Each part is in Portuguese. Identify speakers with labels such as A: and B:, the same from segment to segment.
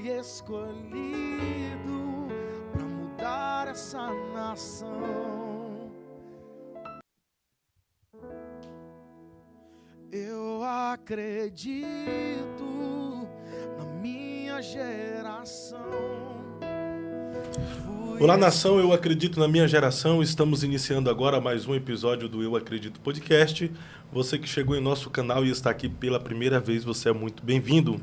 A: escolhido para mudar essa nação. Eu acredito na minha geração.
B: Olá, nação, eu acredito na minha geração. Estamos iniciando agora mais um episódio do Eu Acredito Podcast. Você que chegou em nosso canal e está aqui pela primeira vez, você é muito bem-vindo.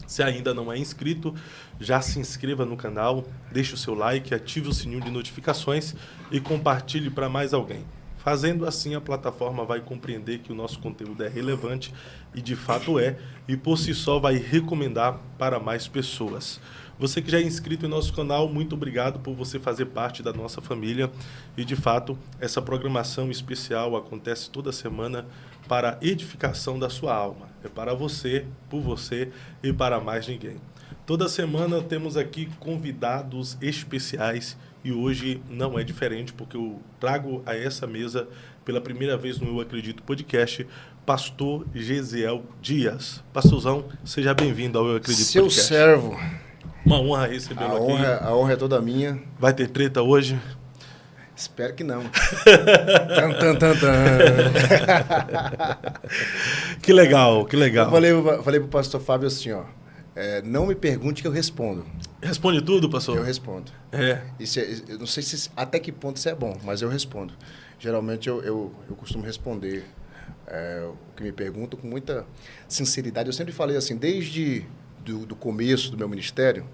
B: Se ainda não é inscrito, já se inscreva no canal, deixe o seu like, ative o sininho de notificações e compartilhe para mais alguém. Fazendo assim, a plataforma vai compreender que o nosso conteúdo é relevante e de fato é, e por si só vai recomendar para mais pessoas. Você que já é inscrito em nosso canal, muito obrigado por você fazer parte da nossa família. E, de fato, essa programação especial acontece toda semana para a edificação da sua alma. É para você, por você e para mais ninguém. Toda semana temos aqui convidados especiais e hoje não é diferente, porque eu trago a essa mesa, pela primeira vez no Eu Acredito Podcast, Pastor Gesiel Dias. Pastorzão, seja bem-vindo ao Eu Acredito
C: Seu
B: Podcast.
C: Seu servo.
B: Uma honra recebê-lo aqui.
C: A honra é toda minha.
B: Vai ter treta hoje?
C: Espero que não. Tan.
B: Que legal, que legal.
C: Eu falei pro pastor Fábio assim, ó. Não me pergunte que eu respondo.
B: Responde tudo, pastor?
C: Eu respondo. Eu não sei até que ponto isso é bom, mas eu respondo. Geralmente eu costumo responder o que me perguntam com muita sinceridade. Eu sempre falei assim, desde do começo do meu ministério,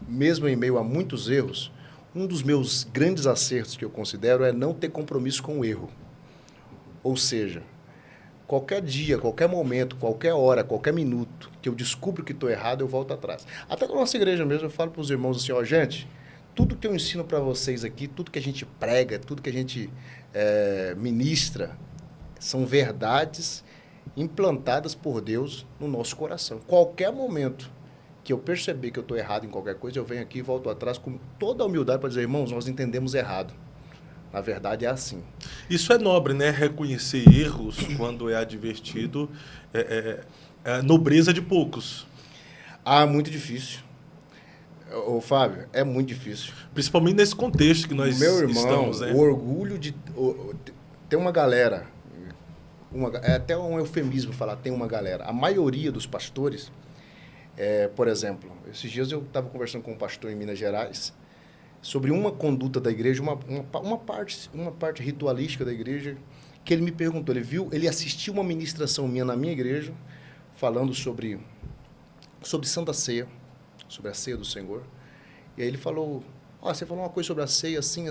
C: mesmo em meio a muitos erros, um dos meus grandes acertos que eu considero é não ter compromisso com o erro. Ou seja, qualquer dia, qualquer momento, qualquer hora, qualquer minuto que eu descubro que estou errado, eu volto atrás. Até na nossa igreja mesmo, eu falo para os irmãos assim, ó, gente, tudo que eu ensino para vocês aqui, tudo que a gente prega, tudo que a gente ministra, são verdades implantadas por Deus no nosso coração. Qualquer momento que eu perceber que eu estou errado em qualquer coisa, eu venho aqui e volto atrás com toda a humildade para dizer, irmãos, nós entendemos errado. Na verdade, é assim.
B: Isso é nobre, né? Reconhecer erros quando é advertido é nobreza de poucos.
C: Muito difícil. Ô, Fábio, é muito difícil.
B: Principalmente nesse contexto que nós estamos, né?
C: O orgulho de... Tem uma galera... é até um eufemismo falar tem uma galera. A maioria dos pastores, por exemplo, esses dias eu estava conversando com um pastor em Minas Gerais sobre uma conduta da igreja, uma parte ritualística da igreja, que ele me perguntou, ele assistiu uma ministração minha na minha igreja, falando sobre Santa Ceia, sobre a ceia do Senhor, e aí ele falou, você falou uma coisa sobre a ceia assim.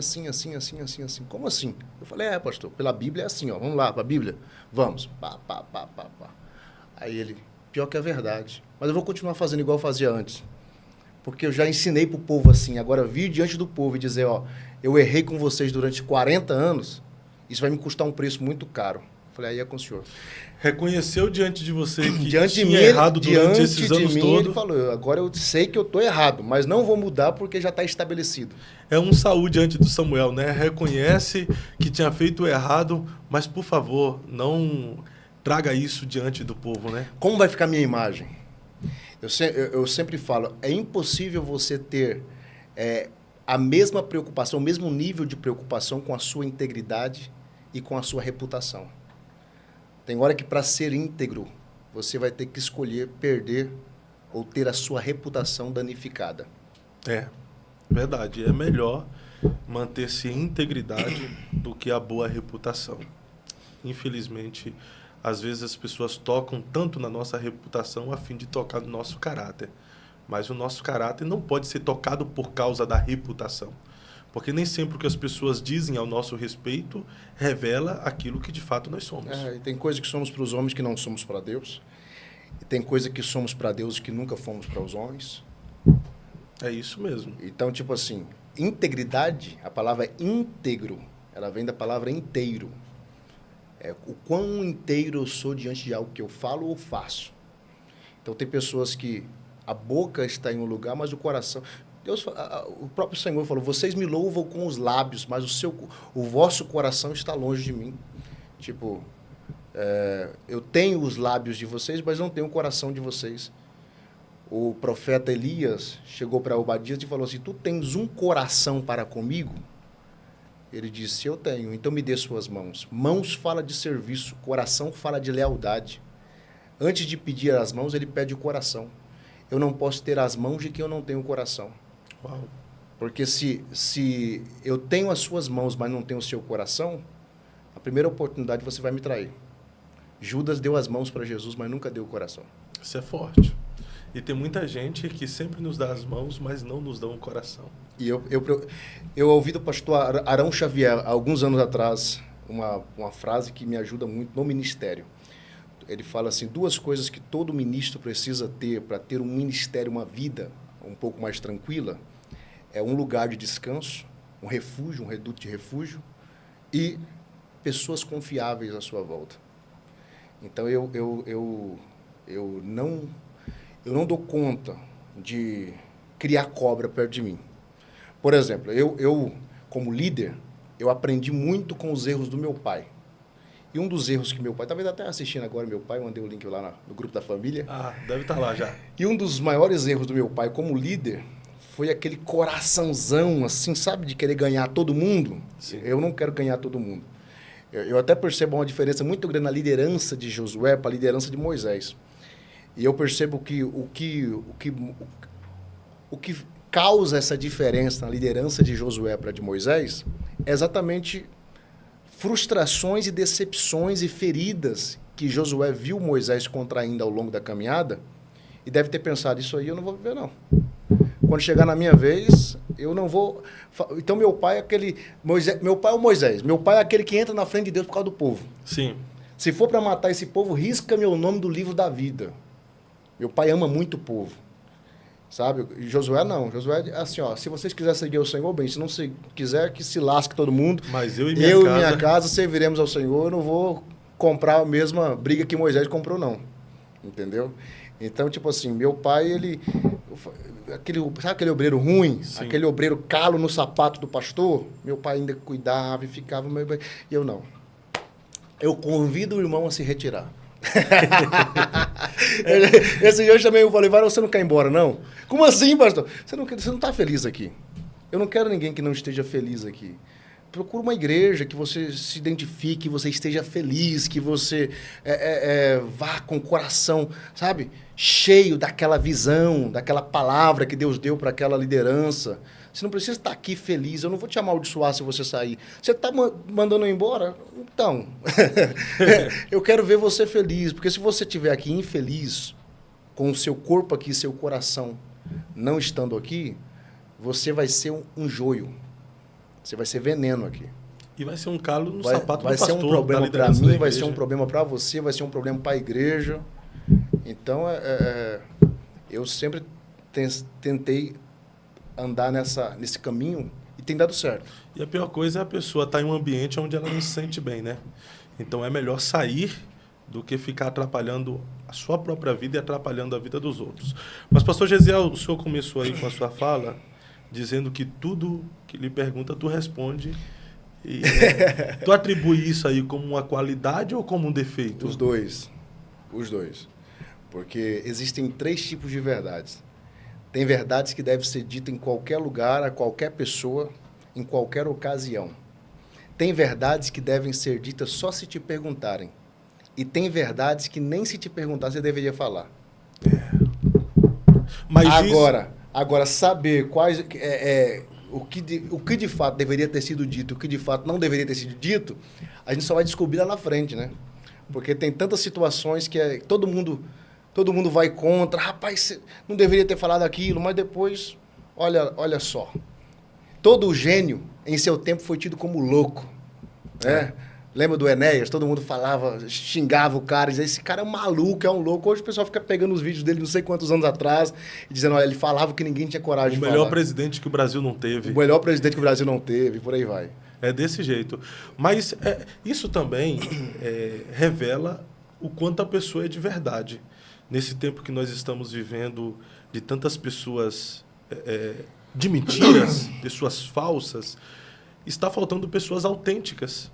C: Como assim? Eu falei, pastor, pela Bíblia é assim, ó, vamos lá para a Bíblia? Vamos. Pá. Aí ele, pior que é verdade, mas eu vou continuar fazendo igual eu fazia antes. Porque eu já ensinei para o povo assim, agora vir diante do povo e dizer, eu errei com vocês durante 40 anos, isso vai me custar um preço muito caro. Eu falei, aí é com o senhor.
B: Reconheceu diante de você que
C: tinha
B: errado durante esses anos todos.
C: Ele falou, agora eu sei que eu estou errado, mas não vou mudar porque já está estabelecido.
B: É um Saul diante do Samuel, né? Reconhece que tinha feito errado, mas, por favor, não traga isso diante do povo, né?
C: Como vai ficar minha imagem? Eu sempre falo, é impossível você ter a mesma preocupação, o mesmo nível de preocupação com a sua integridade e com a sua reputação. Tem hora que para ser íntegro, você vai ter que escolher perder ou ter a sua reputação danificada.
B: Verdade. É melhor manter-se em integridade do que a boa reputação. Infelizmente, às vezes as pessoas tocam tanto na nossa reputação a fim de tocar no nosso caráter. Mas o nosso caráter não pode ser tocado por causa da reputação. Porque nem sempre o que as pessoas dizem ao nosso respeito revela aquilo que de fato nós somos.
C: E tem coisa que somos para os homens que não somos para Deus. E tem coisa que somos para Deus que nunca fomos para os homens.
B: É isso mesmo.
C: Então, tipo assim, integridade, a palavra íntegro, ela vem da palavra inteiro. O quão inteiro eu sou diante de algo que eu falo ou faço. Então, tem pessoas que a boca está em um lugar, mas o coração... o próprio Senhor falou, vocês me louvam com os lábios, mas o vosso coração está longe de mim. Tipo, eu tenho os lábios de vocês, mas não tenho o coração de vocês. o profeta Elias chegou para Obadias e falou assim, tu tens um coração para comigo? Ele disse, eu tenho, então me dê suas mãos. Mãos fala de serviço, coração fala de lealdade. Antes de pedir as mãos, ele pede o coração. Eu não posso ter as mãos de quem eu não tenho o coração.
B: Uau.
C: Porque se eu tenho as suas mãos, mas não tenho o seu coração, a primeira oportunidade você vai me trair. Judas deu as mãos para Jesus, mas nunca deu o coração.
B: Isso é forte. E tem muita gente que sempre nos dá as mãos, mas não nos dá um coração.
C: E eu ouvi do pastor Arão Xavier, há alguns anos atrás, uma frase que me ajuda muito no ministério. Ele fala assim, 2 coisas que todo ministro precisa ter para ter um ministério, uma vida um pouco mais tranquila, é um lugar de descanso, um refúgio, um reduto de refúgio e pessoas confiáveis à sua volta. Então, eu não dou conta de criar cobra perto de mim. Por exemplo, eu como líder, eu aprendi muito com os erros do meu pai. E um dos erros que meu pai, talvez até assistindo agora meu pai, mandei o link lá no grupo da família.
B: Ah, deve estar lá já.
C: E um dos maiores erros do meu pai como líder foi aquele coraçãozão, assim, sabe, de querer ganhar todo mundo. Sim. Eu não quero ganhar todo mundo. Eu até percebo uma diferença muito grande na liderança de Josué para a liderança de Moisés. E eu percebo que o que causa essa diferença na liderança de Josué para a de Moisés é exatamente frustrações e decepções e feridas que Josué viu Moisés contraindo ao longo da caminhada e deve ter pensado, isso aí eu não vou viver, não. Quando chegar na minha vez, eu não vou... Então, meu pai é aquele... Meu pai é o Moisés. Meu pai é aquele que entra na frente de Deus por causa do povo.
B: Sim.
C: Se for para matar esse povo, risca meu nome do livro da vida. Meu pai ama muito o povo. Sabe? E Josué não. Josué é assim, ó, se vocês quiserem seguir o Senhor, bem. Se não quiser, que se lasque todo mundo.
B: Mas eu e
C: minha casa serviremos ao Senhor. Eu não vou comprar a mesma briga que Moisés comprou, não. Entendeu? Então, tipo assim, meu pai, ele... sabe aquele obreiro ruim? Sim. Aquele obreiro calo no sapato do pastor? Meu pai ainda cuidava e ficava... E eu não. Eu convido o irmão a se retirar. Esse dia também eu falei, você não quer ir embora, não? Como assim, pastor? Você não está feliz aqui. Eu não quero ninguém que não esteja feliz aqui. Procura uma igreja que você se identifique, que você esteja feliz, que você vá com o coração, sabe, cheio daquela visão, daquela palavra que Deus deu para aquela liderança. Você não precisa estar aqui feliz, eu não vou te amaldiçoar se você sair. Você está mandando eu embora? Então, eu quero ver você feliz, porque se você estiver aqui infeliz, com o seu corpo aqui, seu coração não estando aqui, você vai ser um joio. Você vai ser veneno aqui.
B: E vai ser um calo no sapato do pastor.
C: Vai ser um problema para mim, vai ser um problema para você, vai ser um problema para a igreja. Então, eu sempre tentei andar nesse caminho e tem dado certo.
B: E a pior coisa é a pessoa estar em um ambiente onde ela não se sente bem, né? Então, é melhor sair do que ficar atrapalhando a sua própria vida e atrapalhando a vida dos outros. Mas, pastor Gesiel, o senhor começou aí com a sua fala dizendo que tudo que lhe pergunta, tu responde. E, tu atribui isso aí como uma qualidade ou como um defeito?
C: Os dois. Porque existem 3 tipos de verdades. Tem verdades que devem ser ditas em qualquer lugar, a qualquer pessoa, em qualquer ocasião. Tem verdades que devem ser ditas só se te perguntarem. E tem verdades que nem se te perguntar você deveria falar. Mas Agora, saber quais o que de fato deveria ter sido dito, o que de fato não deveria ter sido dito, a gente só vai descobrir lá na frente, né? Porque tem tantas situações que todo mundo vai contra. Rapaz, você não deveria ter falado aquilo, mas depois, olha só. Todo gênio, em seu tempo, foi tido como louco, né? Lembra do Enéas? Todo mundo falava, xingava o cara, dizia, esse cara é um maluco, é um louco. Hoje o pessoal fica pegando os vídeos dele não sei quantos anos atrás e dizendo, olha, ele falava que ninguém tinha coragem de falar.
B: O melhor presidente que o Brasil não teve.
C: O melhor presidente que o Brasil não teve, por aí vai.
B: É desse jeito. Mas isso também revela o quanto a pessoa é de verdade. Nesse tempo que nós estamos vivendo de tantas pessoas de mentiras, pessoas falsas, está faltando pessoas autênticas,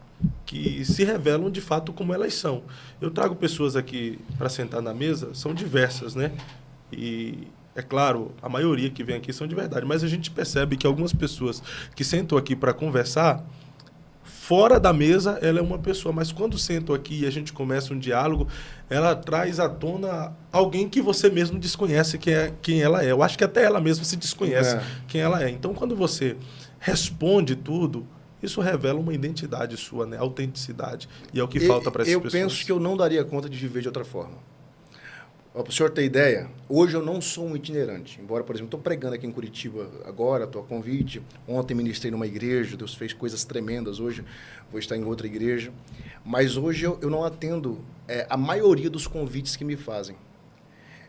B: que se revelam de fato como elas são. Eu trago pessoas aqui para sentar na mesa, são diversas, né? E É claro, a maioria que vem aqui são de verdade, mas a gente percebe que algumas pessoas que sentam aqui para conversar, fora da mesa, ela é uma pessoa, mas quando sentam aqui e a gente começa um diálogo, ela traz à tona alguém que você mesmo desconhece quem ela é. Eu acho que até ela mesma se desconhece quem ela é. Então, quando você responde tudo, isso revela uma identidade sua, né? Autenticidade. E é o que falta para essas pessoas.
C: Eu penso que eu não daria conta de viver de outra forma. Para o senhor ter ideia, hoje eu não sou um itinerante. Embora, por exemplo, estou pregando aqui em Curitiba agora, estou a convite. Ontem ministrei numa igreja, Deus fez coisas tremendas. Hoje vou estar em outra igreja. Mas hoje eu não atendo a maioria dos convites que me fazem.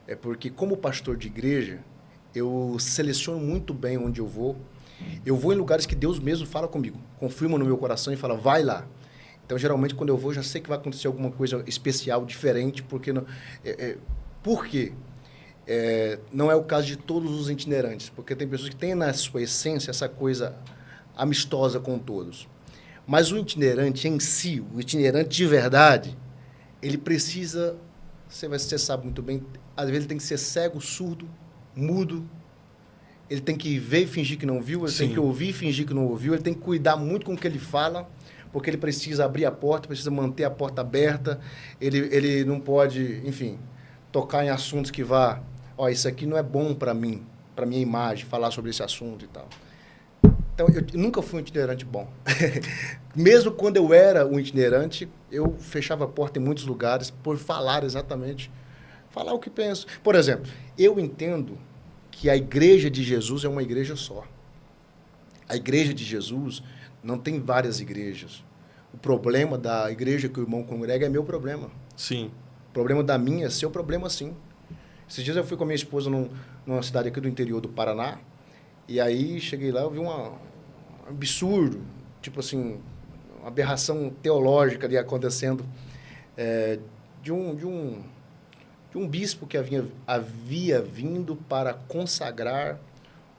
C: É porque, como pastor de igreja, eu seleciono muito bem onde eu vou. Eu vou em lugares que Deus mesmo fala comigo. Confirma no meu coração e fala, vai lá. Então, geralmente, quando eu vou, já sei que vai acontecer alguma coisa especial, diferente, porque... Por quê? Não é o caso de todos os itinerantes, porque tem pessoas que têm na sua essência essa coisa amistosa com todos. Mas o itinerante em si, o itinerante de verdade, ele precisa, você sabe muito bem, às vezes ele tem que ser cego, surdo, mudo, ele tem que ver e fingir que não viu, ele tem que ouvir e fingir que não ouviu, ele tem que cuidar muito com o que ele fala, porque ele precisa abrir a porta, precisa manter a porta aberta, ele não pode, enfim... tocar em assuntos que vá, isso aqui não é bom para mim, para minha imagem, falar sobre esse assunto e tal. Então, eu nunca fui um itinerante bom. Mesmo quando eu era um itinerante, eu fechava a porta em muitos lugares por falar exatamente, falar o que penso. Por exemplo, eu entendo que a igreja de Jesus é uma igreja só. A igreja de Jesus não tem várias igrejas. O problema da igreja que o irmão congrega é meu problema.
B: Sim.
C: O problema da minha é seu problema, sim. Esses dias eu fui com a minha esposa numa cidade aqui do interior do Paraná, e aí cheguei lá, eu vi um absurdo, tipo assim, uma aberração teológica ali acontecendo, de um bispo que havia vindo para consagrar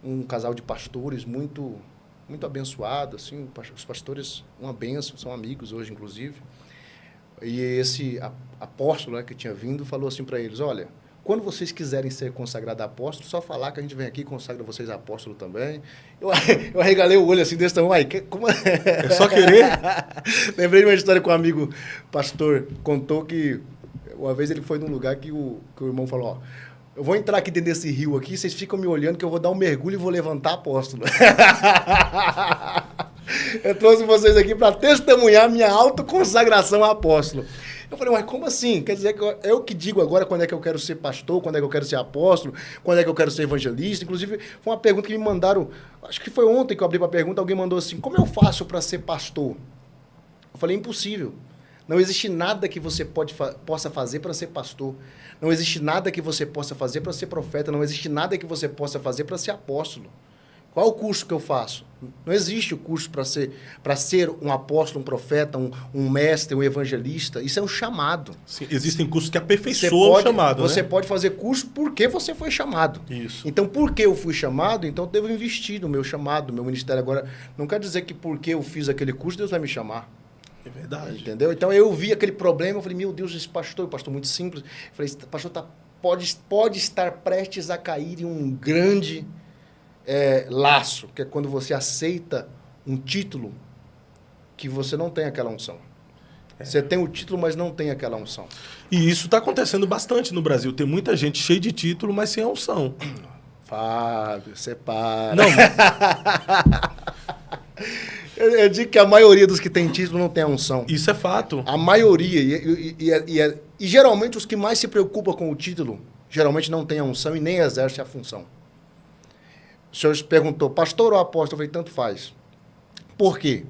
C: um casal de pastores muito, muito abençoado, assim, os pastores, uma bênção, são amigos hoje, inclusive. E esse apóstolo que tinha vindo falou assim para eles, olha, quando vocês quiserem ser consagrados a apóstolo, só falar que a gente vem aqui e consagra vocês a apóstolo também. Eu arregalei o olho assim desse tamanho. Como...
B: É só querer?
C: Lembrei de uma história que um amigo pastor contou que uma vez ele foi num lugar que o irmão falou, eu vou entrar aqui dentro desse rio aqui, vocês ficam me olhando que eu vou dar um mergulho e vou levantar apóstolo. Eu trouxe vocês aqui para testemunhar minha autoconsagração a apóstolo. Eu falei, mas como assim? Quer dizer que eu que digo agora quando é que eu quero ser pastor, quando é que eu quero ser apóstolo, quando é que eu quero ser evangelista. Inclusive, foi uma pergunta que me mandaram, acho que foi ontem que eu abri para a pergunta, alguém mandou assim, como eu faço para ser pastor? Eu falei, impossível. Não existe nada que você possa fazer para ser pastor. Não existe nada que você possa fazer para ser profeta. Não existe nada que você possa fazer para ser apóstolo. Qual é o curso que eu faço? Não existe o curso para ser um apóstolo, um profeta, um mestre, um evangelista. Isso é um chamado.
B: Sim, existem cursos que aperfeiçoam o chamado.
C: Você pode fazer curso porque você foi chamado.
B: Isso.
C: Então, porque eu fui chamado, então eu devo investir no meu chamado, no meu ministério. Agora, não quer dizer que porque eu fiz aquele curso, Deus vai me chamar.
B: É verdade.
C: Entendeu? Então, eu vi aquele problema, eu falei, meu Deus, esse pastor, muito simples. Eu falei, esse pastor pode estar prestes a cair em um grande... laço, que é quando você aceita um título que você não tem aquela unção. Você tem o título, mas não tem aquela unção.
B: E isso está acontecendo bastante no Brasil. Tem muita gente cheia de título, mas sem a unção.
C: Fábio, separa.
B: Não.
C: Eu digo que a maioria dos que tem título não tem a unção.
B: Isso é fato.
C: A maioria. E geralmente os que mais se preocupam com o título, geralmente não tem a unção e nem exerce a função. O senhor perguntou, pastor ou apóstolo? Eu falei, tanto faz. Por quê?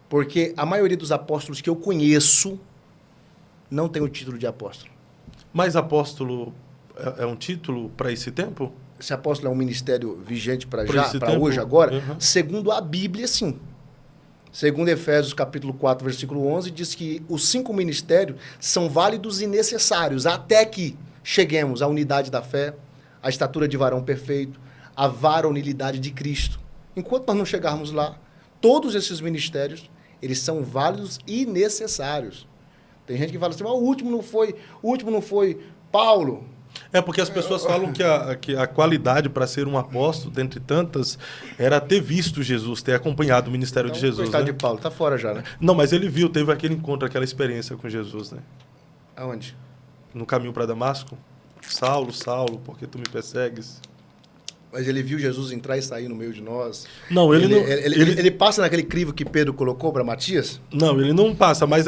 C: Porque a maioria dos apóstolos que eu conheço não tem o título de apóstolo.
B: Mas apóstolo é um título para esse tempo?
C: Esse apóstolo é um ministério vigente para
B: tempo?
C: hoje, agora?
B: Uhum.
C: Segundo a Bíblia, sim. Segundo Efésios capítulo 4, versículo 11, diz que os 5 ministérios são válidos e necessários até que cheguemos à unidade da fé, à estatura de varão perfeito, a varonilidade de Cristo. Enquanto nós não chegarmos lá, todos esses ministérios, eles são válidos e necessários. Tem gente que fala assim, o último não foi Paulo,
B: É porque as pessoas falam que a qualidade para ser um apóstolo, dentre tantas, era ter visto Jesus, ter acompanhado o ministério de Jesus.
C: Coitado
B: né?
C: de Paulo, tá fora já, né?
B: Não, mas ele viu, teve aquele encontro, aquela experiência com Jesus, né?
C: Aonde?
B: No caminho para Damasco. Saulo, Saulo, por que tu me persegues?
C: Mas ele viu Jesus entrar e sair no meio de nós.
B: Não,
C: Ele passa naquele crivo que Pedro colocou para Matias?
B: Não, ele não passa, mas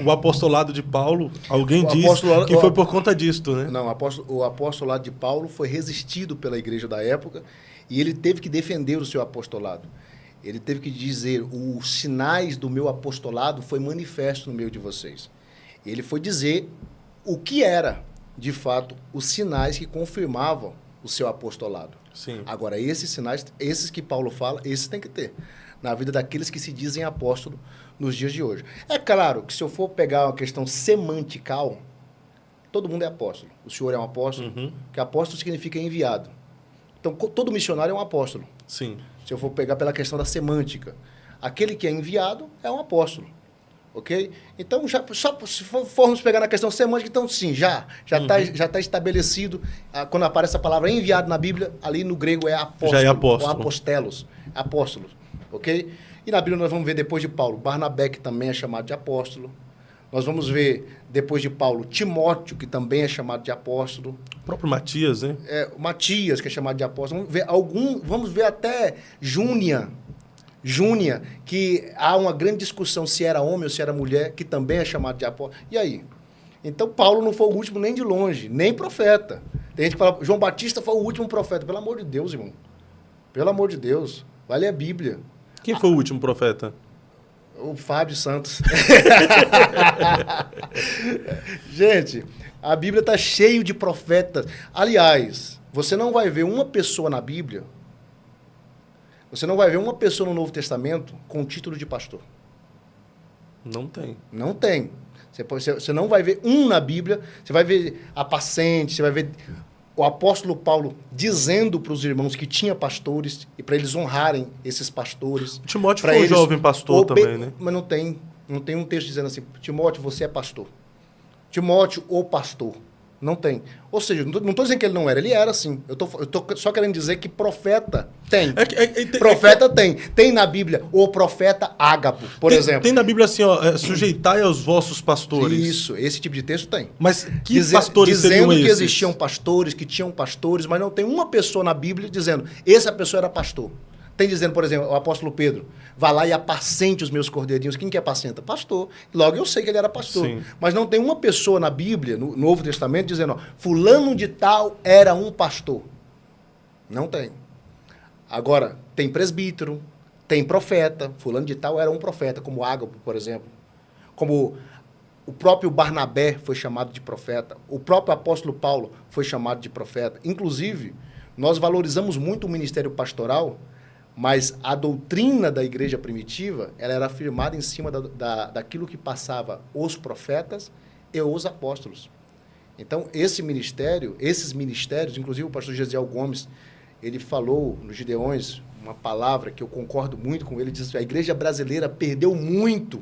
B: o apostolado de Paulo, alguém diz que foi por conta disto, né?
C: Não, o apostolado de Paulo foi resistido pela igreja da época e ele teve que defender o seu apostolado. Ele teve que dizer, os sinais do meu apostolado foi manifesto no meio de vocês. Ele foi dizer o que era, de fato, os sinais que confirmavam o seu apostolado.
B: Sim.
C: Agora, esses sinais, esses que Paulo fala, esses tem que ter na vida daqueles que se dizem apóstolo nos dias de hoje. É claro que se eu for pegar uma questão semantical, todo mundo é apóstolo. O senhor é um apóstolo, que apóstolo significa enviado. Então, todo missionário é um apóstolo.
B: Sim.
C: Se eu for pegar pela questão da semântica, aquele que é enviado é um apóstolo. Ok? Então, se formos pegar na questão semântica, então sim, já está estabelecido, quando aparece a palavra enviado na Bíblia, ali no grego é apóstolo,
B: já é apóstolo.
C: ou apóstolos, ok? E na Bíblia nós vamos ver depois de Paulo, Barnabé, que também é chamado de apóstolo. Nós vamos ver, depois de Paulo, Timóteo, que também é chamado de apóstolo.
B: O próprio Matias, né?
C: Matias, que é chamado de apóstolo. Vamos ver até Júnia, que há uma grande discussão se era homem ou se era mulher, que também é chamado de apóstolo. E aí? Então, Paulo não foi o último nem de longe, nem profeta. Tem gente que fala, João Batista foi o último profeta. Pelo amor de Deus, irmão. Pelo amor de Deus. Vai ler a Bíblia.
B: Quem foi o último profeta?
C: O Fábio Santos. Gente, a Bíblia está cheia de profetas. Aliás, você não vai ver uma pessoa na Bíblia, você não vai ver uma pessoa no Novo Testamento com o título de pastor.
B: Não tem.
C: Não tem. Você não vai ver um na Bíblia, você vai ver a Pacente, você vai ver o apóstolo Paulo dizendo para os irmãos que tinha pastores e para eles honrarem esses pastores.
B: Timóteo foi um jovem pastor também, né?
C: Mas não tem um texto dizendo assim, Timóteo, você é pastor. Timóteo, o pastor. Não tem. Ou seja, não estou dizendo que ele não era, ele era sim. Eu tô só querendo dizer que profeta tem. Profeta tem. Tem na Bíblia o profeta Ágabo, por exemplo.
B: Tem na Bíblia assim, ó, sujeitai aos vossos pastores.
C: Isso, esse tipo de texto tem.
B: Mas que pastores seriam esses?
C: Dizendo que existiam pastores, que tinham pastores, mas não tem uma pessoa na Bíblia dizendo, essa pessoa era pastor. Tem dizendo, por exemplo, o apóstolo Pedro, vá lá e apacente os meus cordeirinhos. Quem que apacenta? Pastor. Logo eu sei que ele era pastor.
B: Sim.
C: Mas não tem uma pessoa na Bíblia, no Novo Testamento, dizendo, ó, fulano de tal era um pastor. Não tem. Agora, tem presbítero, tem profeta, fulano de tal era um profeta, como Ágabo, por exemplo. Como o próprio Barnabé foi chamado de profeta, o próprio apóstolo Paulo foi chamado de profeta. Inclusive, nós valorizamos muito o ministério pastoral, mas a doutrina da igreja primitiva, ela era firmada em cima daquilo que passava os profetas e os apóstolos. Então, esses ministérios, inclusive o pastor Gesiel Gomes, ele falou nos Gideões uma palavra que eu concordo muito com ele, diz que a igreja brasileira perdeu muito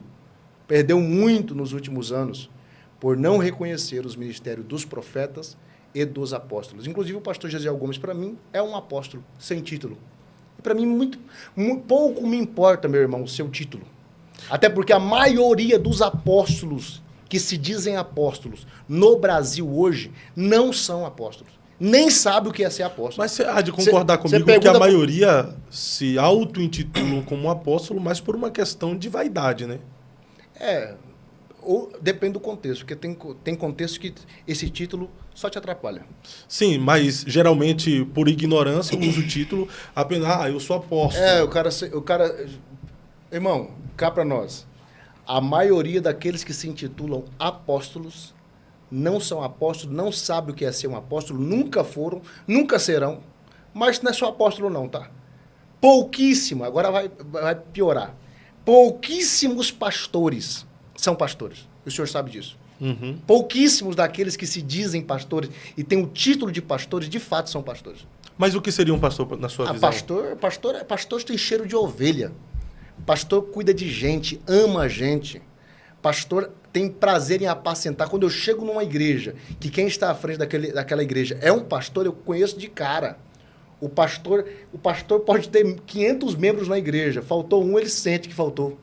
C: nos últimos anos por não reconhecer os ministérios dos profetas e dos apóstolos. Inclusive o pastor Gesiel Gomes, para mim, é um apóstolo sem título. Para mim, muito pouco me importa, meu irmão, o seu título. Até porque a maioria dos apóstolos que se dizem apóstolos no Brasil hoje não são apóstolos. Nem sabe o que é ser apóstolo.
B: Mas você há de concordar comigo que a maioria se auto-intitulam como apóstolo, mas por uma questão de vaidade, né?
C: Ou depende do contexto, porque tem contexto que esse título só te atrapalha.
B: Sim, mas geralmente por ignorância usa o título apenas, eu sou apóstolo.
C: O cara... Irmão, cá para nós. A maioria daqueles que se intitulam apóstolos não são apóstolos, não sabem o que é ser um apóstolo, nunca foram, nunca serão, mas não é só apóstolo não, tá? Pouquíssimo, agora vai piorar. Pouquíssimos pastores são pastores. O senhor sabe disso.
B: Uhum.
C: Pouquíssimos daqueles que se dizem pastores e têm o título de pastores, de fato são pastores.
B: Mas o que seria um pastor na sua visão?
C: Pastor tem cheiro de ovelha. Pastor cuida de gente, ama a gente. Pastor tem prazer em apacentar. Quando eu chego numa igreja, que quem está à frente daquela igreja é um pastor, eu conheço de cara. O pastor pode ter 500 membros na igreja. Faltou um, ele sente que faltou.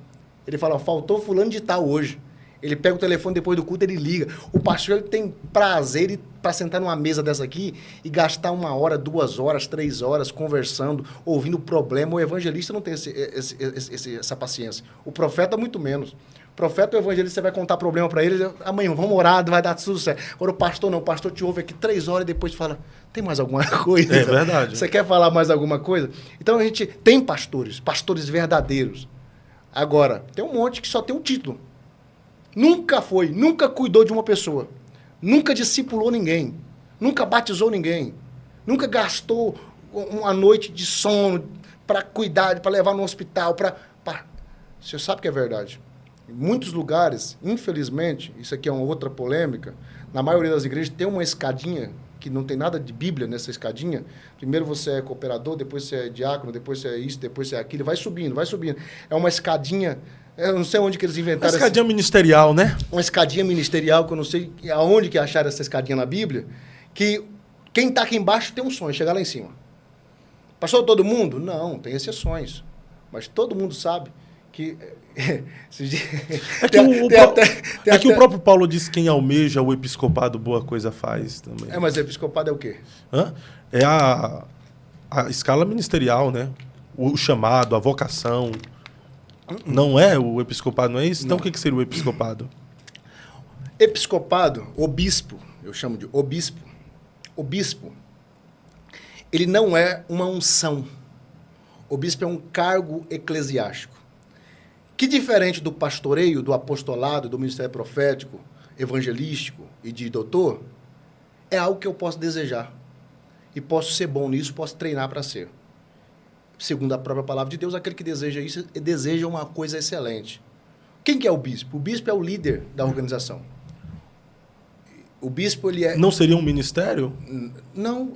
C: Ele fala, faltou fulano de tal hoje. Ele pega o telefone depois do culto, ele liga. O pastor ele tem prazer para sentar numa mesa dessa aqui e gastar 1 hora, 2 horas, 3 horas conversando, ouvindo o problema. O evangelista não tem essa paciência. O profeta, muito menos. O profeta, o evangelista, você vai contar problema para ele, amanhã, vamos orar, vai dar tudo certo. Agora o pastor não, o pastor te ouve aqui 3 horas e depois fala, tem mais alguma coisa?
B: É verdade.
C: Você quer falar mais alguma coisa? Então a gente tem pastores verdadeiros. Agora, tem um monte que só tem um título. Nunca cuidou de uma pessoa. Nunca discipulou ninguém. Nunca batizou ninguém. Nunca gastou uma noite de sono para cuidar, para levar no hospital. Você sabe que é verdade. Em muitos lugares, infelizmente, isso aqui é uma outra polêmica, na maioria das igrejas tem uma escadinha, que não tem nada de Bíblia nessa escadinha. Primeiro você é cooperador, depois você é diácono, depois você é isso, depois você é aquilo. Vai subindo, vai subindo. É uma escadinha... Eu não sei onde que eles inventaram...
B: Uma escadinha ministerial, né?
C: Uma escadinha ministerial, que eu não sei aonde que acharam essa escadinha na Bíblia, que quem está aqui embaixo tem um sonho, chegar lá em cima. Passou todo mundo? Não, tem exceções. Mas todo mundo sabe que...
B: o próprio Paulo disse que quem almeja o episcopado boa coisa faz também.
C: Mas o episcopado é o quê?
B: É a escala ministerial, né? O chamado, a vocação... Não é o episcopado, não é isso? Então, o que seria o episcopado?
C: Episcopado, o bispo, eu chamo de o bispo. O bispo, ele não é uma unção. O bispo é um cargo eclesiástico. Que diferente do pastoreio, do apostolado, do ministério profético, evangelístico e de doutor, é algo que eu posso desejar. E posso ser bom nisso, posso treinar para ser. Segundo a própria palavra de Deus, aquele que deseja isso, deseja uma coisa excelente. Quem que é o bispo? O bispo é o líder da organização. O bispo, ele é...
B: Não seria um ministério?
C: Não,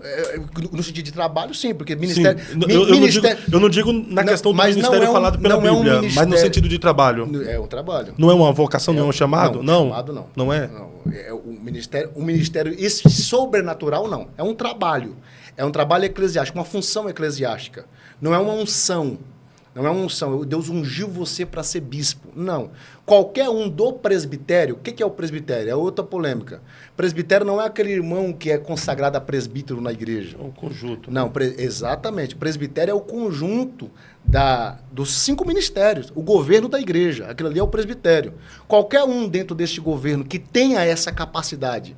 C: no sentido de trabalho, sim, porque ministério...
B: Sim. Eu não digo na questão do ministério falado pela Bíblia, mas no sentido de trabalho.
C: É um trabalho.
B: Não é uma vocação, não é um chamado?
C: Não, chamado não.
B: Não é?
C: Não, o ministério esse sobrenatural, não. É um trabalho. É um trabalho eclesiástico, uma função eclesiástica. Não é uma unção. Não é uma unção. Deus ungiu você para ser bispo. Não. Qualquer um do presbitério... O que é o presbitério? É outra polêmica. Presbitério não é aquele irmão que é consagrado a presbítero na igreja.
B: É um conjunto.
C: Não, exatamente. Presbitério é o conjunto dos 5 ministérios. O governo da igreja. Aquilo ali é o presbitério. Qualquer um dentro deste governo que tenha essa capacidade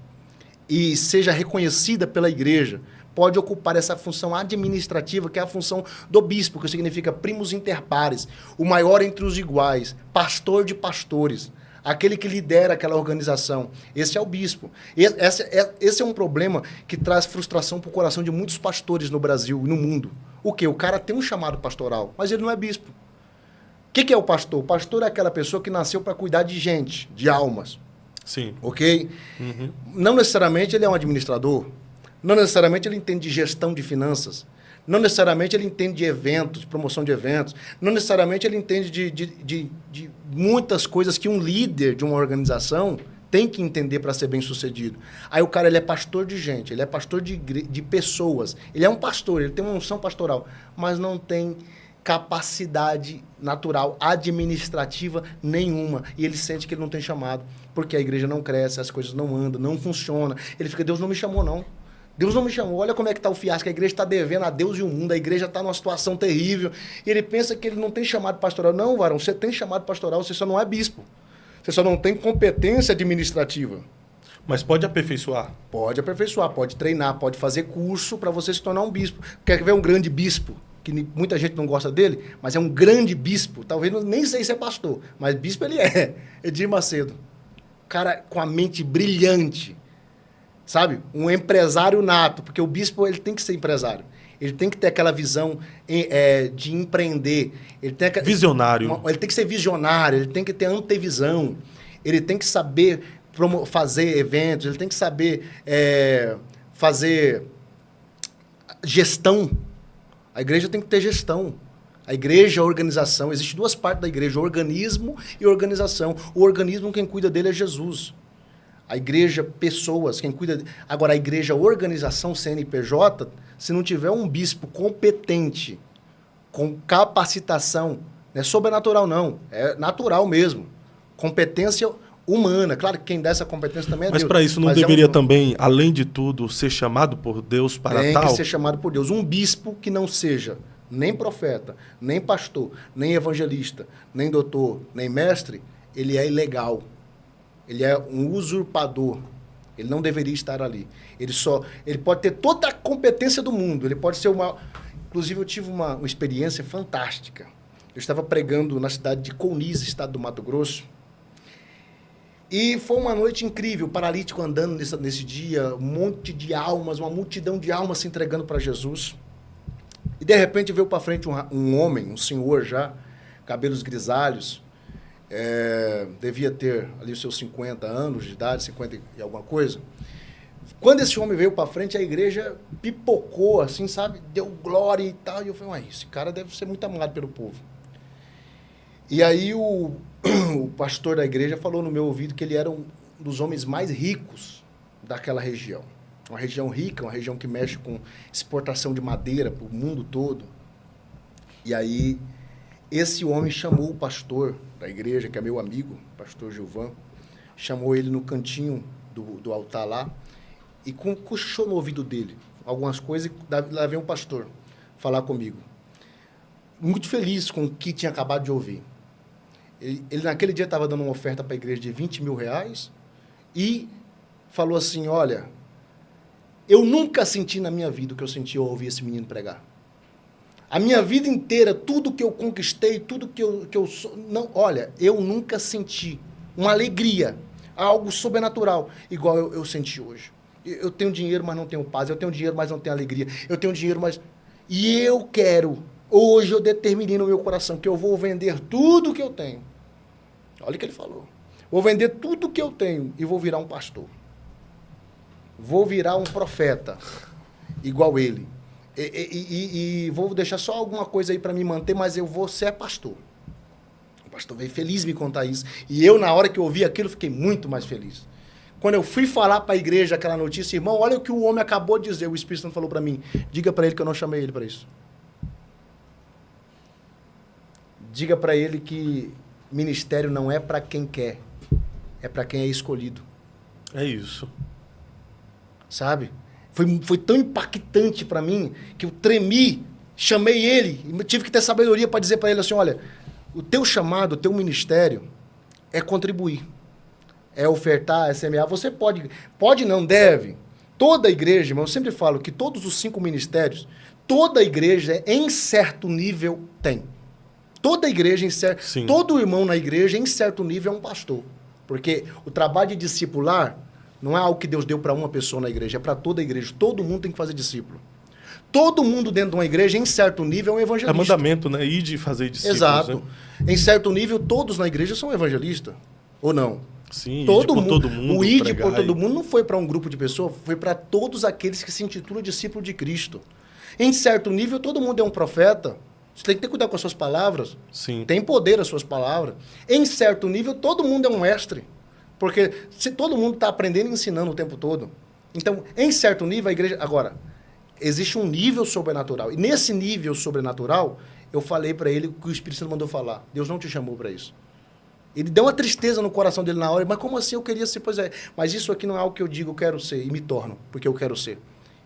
C: e seja reconhecida pela igreja... pode ocupar essa função administrativa, que é a função do bispo, que significa primus inter pares, o maior entre os iguais, pastor de pastores, aquele que lidera aquela organização. Esse é o bispo. Esse é um problema que traz frustração para o coração de muitos pastores no Brasil e no mundo. O quê? O cara tem um chamado pastoral, mas ele não é bispo. O que é o pastor? O pastor é aquela pessoa que nasceu para cuidar de gente, de almas.
B: Sim.
C: Ok? Uhum. Não necessariamente ele é um administrador. Não necessariamente ele entende de gestão de finanças. Não necessariamente ele entende de eventos, de promoção de eventos. Não necessariamente ele entende de muitas coisas que um líder de uma organização tem que entender para ser bem sucedido. Aí o cara ele é pastor de gente, ele é pastor de pessoas. Ele é um pastor, ele tem uma unção pastoral, mas não tem capacidade natural, administrativa nenhuma. E ele sente que ele não tem chamado, porque a igreja não cresce, as coisas não andam, não funcionam. Ele fica, Deus não me chamou, não. Deus não me chamou, olha como é que está o fiasco, a igreja está devendo a Deus e o mundo, a igreja está numa situação terrível, e ele pensa que ele não tem chamado pastoral. Não, varão, você tem chamado pastoral, você só não é bispo. Você só não tem competência administrativa.
B: Mas pode aperfeiçoar?
C: Pode aperfeiçoar, pode treinar, pode fazer curso para você se tornar um bispo. Quer ver um grande bispo, que muita gente não gosta dele, mas é um grande bispo, talvez nem sei se é pastor, mas bispo ele é, Edir Macedo. Cara com a mente brilhante. Sabe? Um empresário nato, porque o bispo ele tem que ser empresário. Ele tem que ter aquela visão de empreender. Ele tem
B: visionário.
C: Ele tem que ser visionário, ele tem que ter antevisão. Ele tem que saber fazer eventos, ele tem que saber fazer gestão. A igreja tem que ter gestão. A igreja é a organização. Existem duas partes da igreja, organismo e organização. O organismo, quem cuida dele é Jesus. A igreja, pessoas, quem cuida... Agora, a igreja, organização, CNPJ, se não tiver um bispo competente, com capacitação, não é sobrenatural não, é natural mesmo. Competência humana. Claro que quem dá essa competência também é
B: Mas
C: Deus.
B: para isso não deveria também, além de tudo, ser chamado por Deus para tal?
C: Tem que ser chamado por Deus. Um bispo que não seja nem profeta, nem pastor, nem evangelista, nem doutor, nem mestre, ele é ilegal. Ele é um usurpador. Ele não deveria estar ali. Ele pode ter toda a competência do mundo. Ele pode ser uma... Inclusive, eu tive uma experiência fantástica. Eu estava pregando na cidade de Counis, estado do Mato Grosso. E foi uma noite incrível. O paralítico andando nesse dia, um monte de almas, uma multidão de almas se entregando para Jesus. E, de repente, veio para frente um homem, um senhor já, cabelos grisalhos, devia ter ali os seus 50 anos de idade, 50 e alguma coisa. Quando esse homem veio para frente, a igreja pipocou, assim, sabe? Deu glória e tal. E eu falei, esse cara deve ser muito amado pelo povo. E aí o pastor da igreja falou no meu ouvido que ele era um dos homens mais ricos daquela região. Uma região rica, uma região que mexe com exportação de madeira para o mundo todo. E aí esse homem chamou o pastor da igreja, que é meu amigo, o pastor Gilvan, chamou ele no cantinho do altar lá e cochichou no ouvido dele algumas coisas, e lá veio um pastor falar comigo. Muito feliz com o que tinha acabado de ouvir. Ele naquele dia estava dando uma oferta para a igreja de 20 mil reais e falou assim, olha, eu nunca senti na minha vida o que eu senti ao ouvir esse menino pregar. A minha vida inteira, tudo que eu conquistei, tudo que eu sou... Não, olha, eu nunca senti uma alegria, algo sobrenatural, igual eu senti hoje. Eu tenho dinheiro, mas não tenho paz. Eu tenho dinheiro, mas não tenho alegria. Eu tenho dinheiro, mas... E eu quero... Hoje eu determinei no meu coração que eu vou vender tudo que eu tenho. Olha o que ele falou. Vou vender tudo que eu tenho e vou virar um pastor. Vou virar um profeta, igual ele. E vou deixar só alguma coisa aí para me manter, mas eu vou ser pastor. O pastor veio feliz me contar isso. E eu, na hora que eu ouvi aquilo, fiquei muito mais feliz. Quando eu fui falar para a igreja aquela notícia, irmão, olha o que o homem acabou de dizer. O Espírito Santo falou para mim, diga para ele que eu não chamei ele para isso. Diga para ele que ministério não é para quem quer, é para quem é escolhido.
B: É isso.
C: Sabe? Foi tão impactante para mim que eu tremi, chamei ele, e tive que ter sabedoria para dizer para ele assim, olha, o teu chamado, o teu ministério é contribuir, é ofertar, é semear. Você pode não, deve. Toda a igreja, irmão, eu sempre falo que todos os 5 ministérios, toda a igreja, em certo nível, tem. Toda a igreja, todo irmão na igreja, em certo nível, é um pastor. Porque o trabalho de discipular não é algo que Deus deu para uma pessoa na igreja, é para toda a igreja. Todo mundo tem que fazer discípulo. Todo mundo dentro de uma igreja, em certo nível, é um evangelista.
B: É mandamento, né? Ir de fazer discípulos.
C: Exato.
B: Né?
C: Em certo nível, todos na igreja são evangelistas. Ou não?
B: Sim,
C: todo
B: mundo.
C: O ID por todo mundo não foi para um grupo de pessoas, foi para todos aqueles que se intitulam discípulo de Cristo. Em certo nível, todo mundo é um profeta. Você tem que ter cuidado com as suas palavras.
B: Sim.
C: Tem poder as suas palavras. Em certo nível, todo mundo é um mestre. Porque se todo mundo está aprendendo e ensinando o tempo todo. Então, em certo nível, a igreja... Agora, existe um nível sobrenatural. E nesse nível sobrenatural, eu falei para ele o que o Espírito Santo mandou falar. Deus não te chamou para isso. Ele deu uma tristeza no coração dele na hora. Mas como assim eu queria ser? Pois é. Mas isso aqui não é algo que eu digo eu quero ser. E me torno, porque eu quero ser.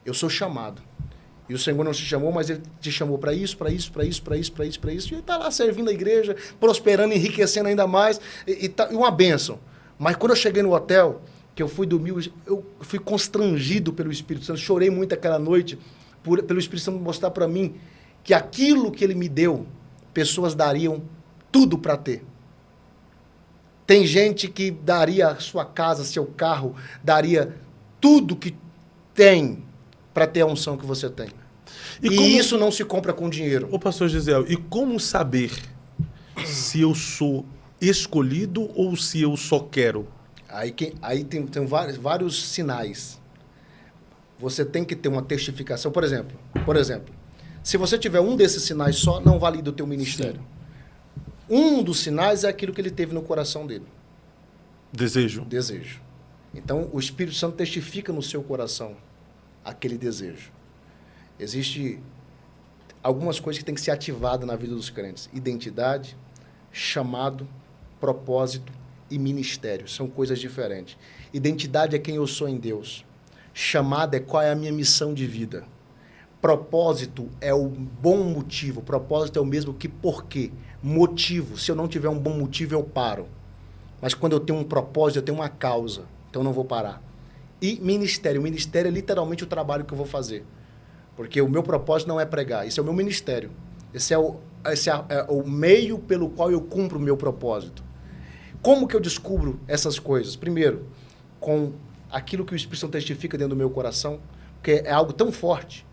C: Eu sou chamado. E o Senhor não te chamou, mas Ele te chamou para isso, para isso, para isso, para isso, para isso, para isso. E Ele está lá servindo a igreja, prosperando, enriquecendo ainda mais. E uma bênção. Mas quando eu cheguei no hotel, que eu fui dormir, eu fui constrangido pelo Espírito Santo. Chorei muito aquela noite, pelo Espírito Santo mostrar para mim que aquilo que Ele me deu, pessoas dariam tudo para ter. Tem gente que daria a sua casa, seu carro, daria tudo que tem para ter a unção que você tem. E isso não se compra com dinheiro.
B: Ô, pastor Gisiel, e como saber se eu sou escolhido ou se eu só quero?
C: Aí tem vários sinais. Você tem que ter uma testificação. Por exemplo, Se você tiver um desses sinais só, não valida o teu ministério. Um dos sinais é aquilo que ele teve no coração dele.
B: Desejo.
C: Desejo. Então, o Espírito Santo testifica no seu coração aquele desejo. Existe algumas coisas que têm que ser ativadas na vida dos crentes. Identidade, chamado, propósito e ministério. São coisas diferentes. Identidade é quem eu sou em Deus. Chamado é qual é a minha missão de vida. Propósito é o bom motivo. Propósito é o mesmo que porquê. Motivo. Se eu não tiver um bom motivo, eu paro. Mas quando eu tenho um propósito, eu tenho uma causa. Então eu não vou parar. E ministério. O ministério é literalmente o trabalho que eu vou fazer. Porque o meu propósito não é pregar. Esse é o meu ministério. Esse é o meio pelo qual eu cumpro o meu propósito. Como que eu descubro essas coisas? Primeiro, com aquilo que o Espírito Santo testifica dentro do meu coração, porque é algo tão forte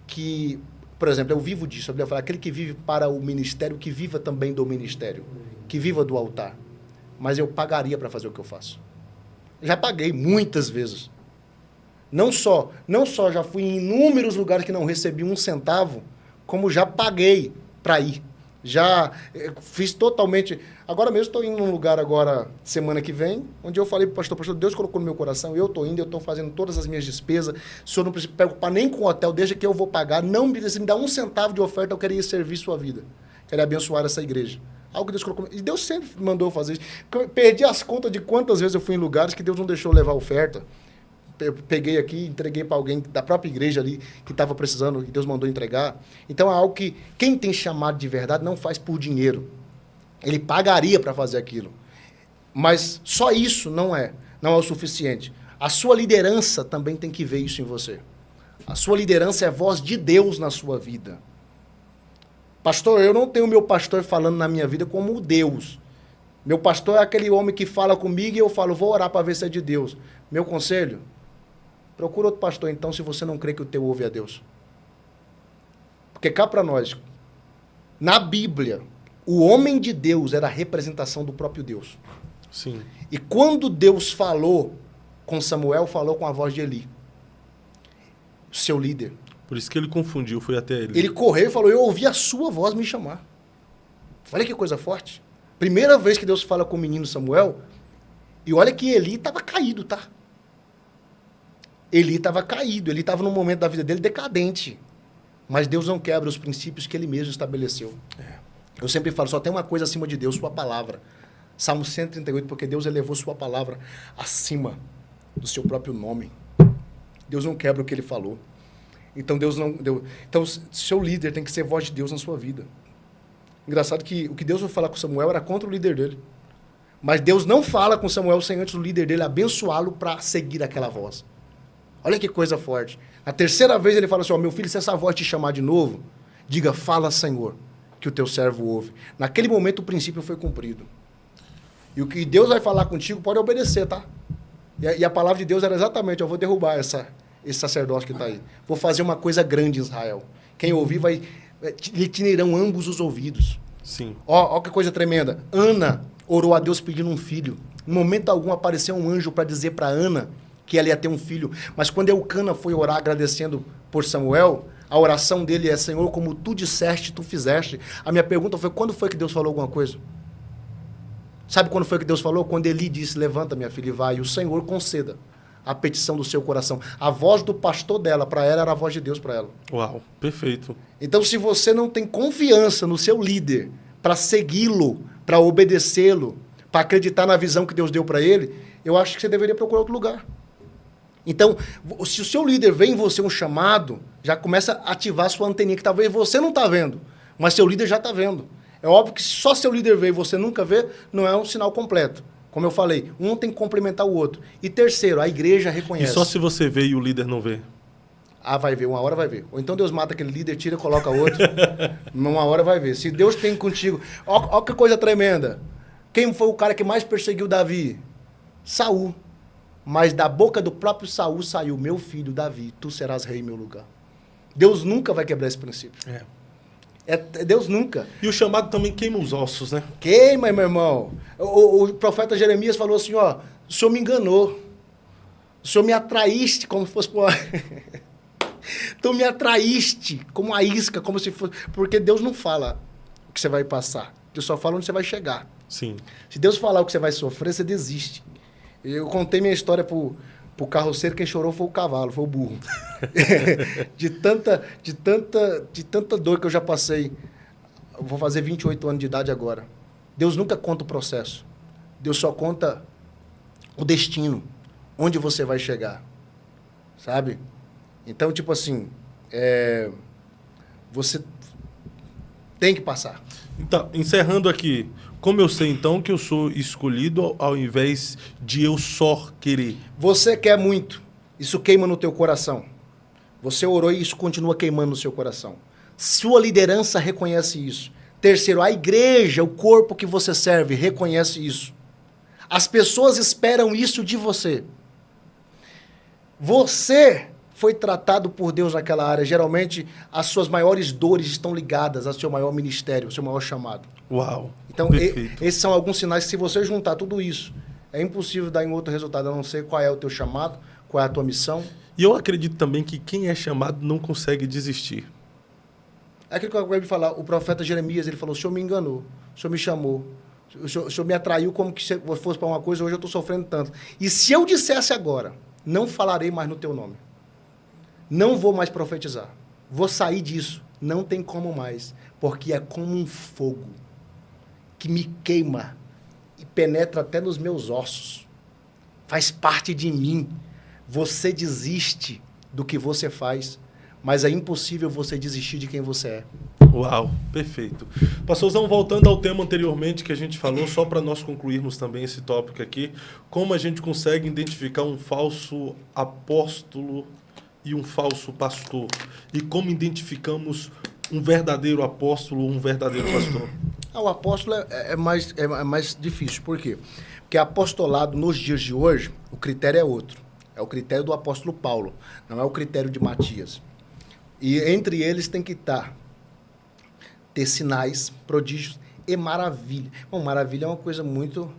C: que, por exemplo, eu vivo disso. A Bíblia fala, aquele que vive para o ministério, que viva também do ministério, que viva do altar. Mas eu pagaria para fazer o que eu faço. Já paguei muitas vezes. Não só já fui em inúmeros lugares que não recebi um centavo, como já paguei para ir. Já fiz totalmente... Agora mesmo estou indo num lugar agora, semana que vem, onde eu falei para o pastor, Deus colocou no meu coração, eu estou indo, eu estou fazendo todas as minhas despesas, o senhor não precisa preocupar nem com o hotel, deixa que eu vou pagar, não me dá um centavo de oferta, eu queria servir sua vida, queria abençoar essa igreja. Algo que Deus colocou... E Deus sempre mandou fazer isso. Eu perdi as contas de quantas vezes eu fui em lugares que Deus não deixou levar oferta. Eu peguei aqui, entreguei para alguém da própria igreja ali, que estava precisando, que Deus mandou entregar. Então é algo que quem tem chamado de verdade não faz por dinheiro. Ele pagaria para fazer aquilo. Mas só isso não é o suficiente. A sua liderança também tem que ver isso em você. A sua liderança é a voz de Deus na sua vida. Pastor, eu não tenho meu pastor falando na minha vida como Deus. Meu pastor é aquele homem que fala comigo e eu falo, vou orar para ver se é de Deus. Meu conselho, procura outro pastor então, se você não crê que o teu ouve a Deus. Porque cá para nós, na Bíblia, o homem de Deus era a representação do próprio Deus.
B: Sim.
C: E quando Deus falou com Samuel, falou com a voz de Eli, seu líder.
B: Por isso que ele confundiu, foi até ele.
C: Ele correu e falou, eu ouvi a sua voz me chamar. Olha que coisa forte. Primeira vez que Deus fala com o menino Samuel, e olha que Eli estava caído, tá? Eli estava caído, ele estava num momento da vida dele decadente. Mas Deus não quebra os princípios que ele mesmo estabeleceu. Eu sempre falo, só tem uma coisa acima de Deus, sua palavra. Salmo 138, porque Deus elevou sua palavra acima do seu próprio nome. Deus não quebra o que ele falou. Então, Então, seu líder tem que ser voz de Deus na sua vida. Engraçado que o que Deus foi falar com Samuel era contra o líder dele. Mas Deus não fala com Samuel sem antes o líder dele abençoá-lo para seguir aquela voz. Olha que coisa forte. Na terceira vez ele fala assim, meu filho, se essa voz te chamar de novo, diga, fala, Senhor, que o teu servo ouve. Naquele momento o princípio foi cumprido. E o que Deus vai falar contigo, pode obedecer, tá? E a palavra de Deus era exatamente, eu vou derrubar esse sacerdócio que está aí. Vou fazer uma coisa grande em Israel. Quem ouvir lhe tirarão ambos os ouvidos.
B: Sim.
C: Ó que coisa tremenda. Ana orou a Deus pedindo um filho. Em momento algum apareceu um anjo para dizer para Ana que ela ia ter um filho. Mas quando Eucana foi orar agradecendo por Samuel, a oração dele é, Senhor, como tu disseste, tu fizeste. A minha pergunta foi, quando foi que Deus falou alguma coisa? Sabe quando foi que Deus falou? Quando Eli disse, levanta minha filha e vai, e o Senhor conceda a petição do seu coração. A voz do pastor dela, para ela, era a voz de Deus para ela.
B: Uau, perfeito.
C: Então, se você não tem confiança no seu líder para segui-lo, para obedecê-lo, para acreditar na visão que Deus deu para ele, eu acho que você deveria procurar outro lugar. Então, se o seu líder vê em você um chamado, já começa a ativar a sua anteninha, que talvez você não está vendo, mas seu líder já está vendo. É óbvio que só seu líder vê e você nunca vê, não é um sinal completo. Como eu falei, um tem que complementar o outro. E terceiro, a igreja reconhece.
B: E só se você vê e o líder não vê?
C: Ah, vai ver, uma hora vai ver. Ou então Deus mata aquele líder, tira e coloca outro. Uma hora vai ver. Se Deus tem contigo... Olha que coisa tremenda. Quem foi o cara que mais perseguiu Davi? Saul. Mas da boca do próprio Saul saiu, meu filho Davi, tu serás rei em meu lugar. Deus nunca vai quebrar esse princípio. Deus nunca.
B: E o chamado também queima os ossos, né?
C: Queima, meu irmão. O profeta Jeremias falou assim, ó, o senhor me enganou. O senhor me atraíste como se fosse... Tu me atraíste como a isca, como se fosse... Porque Deus não fala o que você vai passar. Deus só fala onde você vai chegar.
B: Sim.
C: Se Deus falar o que você vai sofrer, você desiste. Eu contei minha história pro carroceiro, quem chorou foi o cavalo, foi o burro. de tanta dor que eu já passei. Eu vou fazer 28 anos de idade agora. Deus nunca conta o processo. Deus só conta o destino, onde você vai chegar. Sabe? Então, tipo assim, você tem que passar.
B: Então, encerrando aqui, como eu sei então que eu sou escolhido ao invés de eu só querer?
C: Você quer muito, isso queima no teu coração. Você orou e isso continua queimando no seu coração. Sua liderança reconhece isso. Terceiro, a igreja, o corpo que você serve, reconhece isso. As pessoas esperam isso de você. Você foi tratado por Deus naquela área. Geralmente, as suas maiores dores estão ligadas ao seu maior ministério, ao seu maior chamado.
B: Uau!
C: Então, esses são alguns sinais que, se você juntar tudo isso, é impossível dar em outro resultado, a não ser qual é o teu chamado, qual é a tua missão.
B: E eu acredito também que quem é chamado não consegue desistir.
C: É aquilo que eu acabei de falar. O profeta Jeremias, ele falou: o Senhor me enganou, o Senhor me chamou, o Senhor me atraiu como que se fosse para uma coisa, hoje eu estou sofrendo tanto. E se eu dissesse agora, não falarei mais no teu nome. Não vou mais profetizar. Vou sair disso. Não tem como mais. Porque é como um fogo que me queima e penetra até nos meus ossos. Faz parte de mim. Você desiste do que você faz, mas é impossível você desistir de quem você é.
B: Uau, perfeito. Pastorzão, voltando ao tema anteriormente que a gente falou, só para nós concluirmos também esse tópico aqui, como a gente consegue identificar um falso apóstolo e um falso pastor? E como identificamos um verdadeiro apóstolo ou um verdadeiro pastor?
C: O apóstolo é mais difícil. Por quê? Porque apostolado, nos dias de hoje, o critério é outro. É o critério do apóstolo Paulo, não é o critério de Matias. E entre eles tem que ter sinais, prodígios e maravilha. Bom, maravilha é uma coisa muito...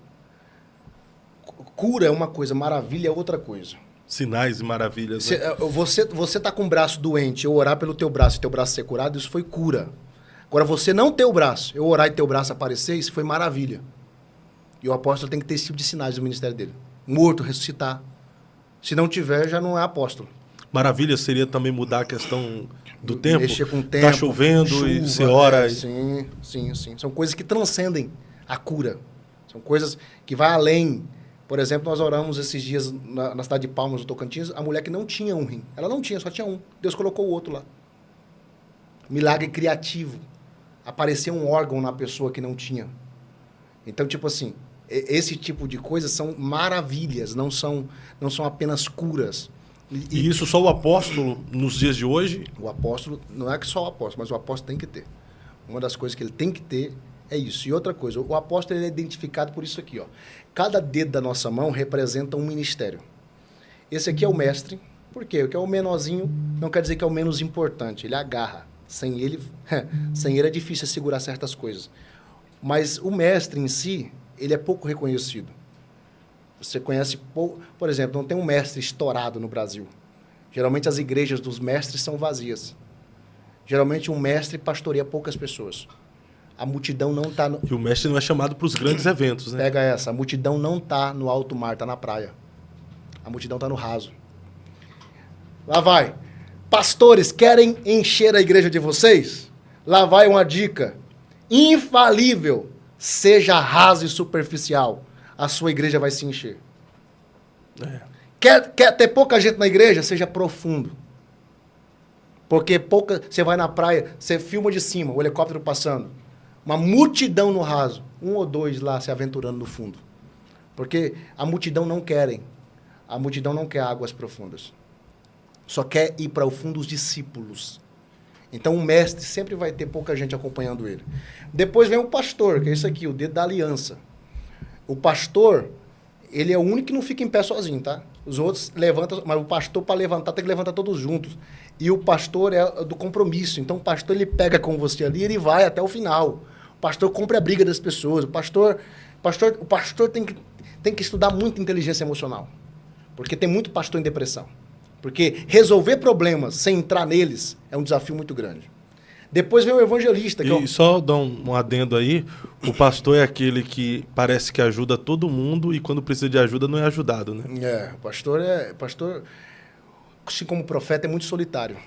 C: Cura é uma coisa, maravilha é outra coisa.
B: Sinais e maravilhas. Né?
C: Você tá com o braço doente, eu orar pelo teu braço e teu braço ser curado, isso foi cura. Agora, você não ter o braço, eu orar e teu braço aparecer, isso foi maravilha. E o apóstolo tem que ter esse tipo de sinais no ministério dele. Morto, ressuscitar. Se não tiver, já não é apóstolo.
B: Maravilha seria também mudar a questão do tempo?
C: Mexer com o tempo.
B: Tá chovendo chuva, e você ora.
C: Sim. São coisas que transcendem a cura. São coisas que vai além. Por exemplo, nós oramos esses dias na cidade de Palmas, no Tocantins, a mulher que não tinha um rim. Ela não tinha, só tinha um. Deus colocou o outro lá. Milagre criativo. Apareceu um órgão na pessoa que não tinha. Então, tipo assim, esse tipo de coisas são maravilhas, não são apenas curas.
B: E isso só o apóstolo nos dias de hoje?
C: O apóstolo, não é que só o apóstolo, mas o apóstolo tem que ter. Uma das coisas que ele tem que ter é isso. E outra coisa, o apóstolo ele é identificado por isso aqui, ó. Cada dedo da nossa mão representa um ministério. Esse aqui é o mestre. Por quê? Porque é o menorzinho, não quer dizer que é o menos importante. Ele agarra. Sem ele é difícil segurar certas coisas. Mas o mestre em si, ele é pouco reconhecido. Você conhece pouco... Por exemplo, não tem um mestre estourado no Brasil. Geralmente as igrejas dos mestres são vazias. Geralmente um mestre pastoreia poucas pessoas. A multidão não está...
B: E o mestre não é chamado para os grandes eventos, né?
C: Pega essa. A multidão não está no alto mar, está na praia. A multidão está no raso. Lá vai. Pastores, querem encher a igreja de vocês? Lá vai uma dica. Infalível. Seja raso e superficial. A sua igreja vai se encher. Quer ter pouca gente na igreja? Seja profundo. Porque você vai na praia, você filma de cima, o helicóptero passando. Uma multidão no raso. Um ou dois lá se aventurando no fundo. Porque a multidão não querem. A multidão não quer águas profundas. Só quer ir para o fundo os discípulos. Então o mestre sempre vai ter pouca gente acompanhando ele. Depois vem o pastor, que é isso aqui, o dedo da aliança. O pastor, ele é o único que não fica em pé sozinho, tá? Os outros levantam, mas o pastor, para levantar, tem que levantar todos juntos. E o pastor é do compromisso. Então o pastor, ele pega com você ali e ele vai até o final. O pastor compra a briga das pessoas. O pastor tem que estudar muito inteligência emocional. Porque tem muito pastor em depressão. Porque resolver problemas sem entrar neles é um desafio muito grande. Depois vem o evangelista.
B: E só dar um adendo aí, o pastor é aquele que parece que ajuda todo mundo e quando precisa de ajuda não é ajudado, né?
C: O pastor, assim como profeta, é muito solitário.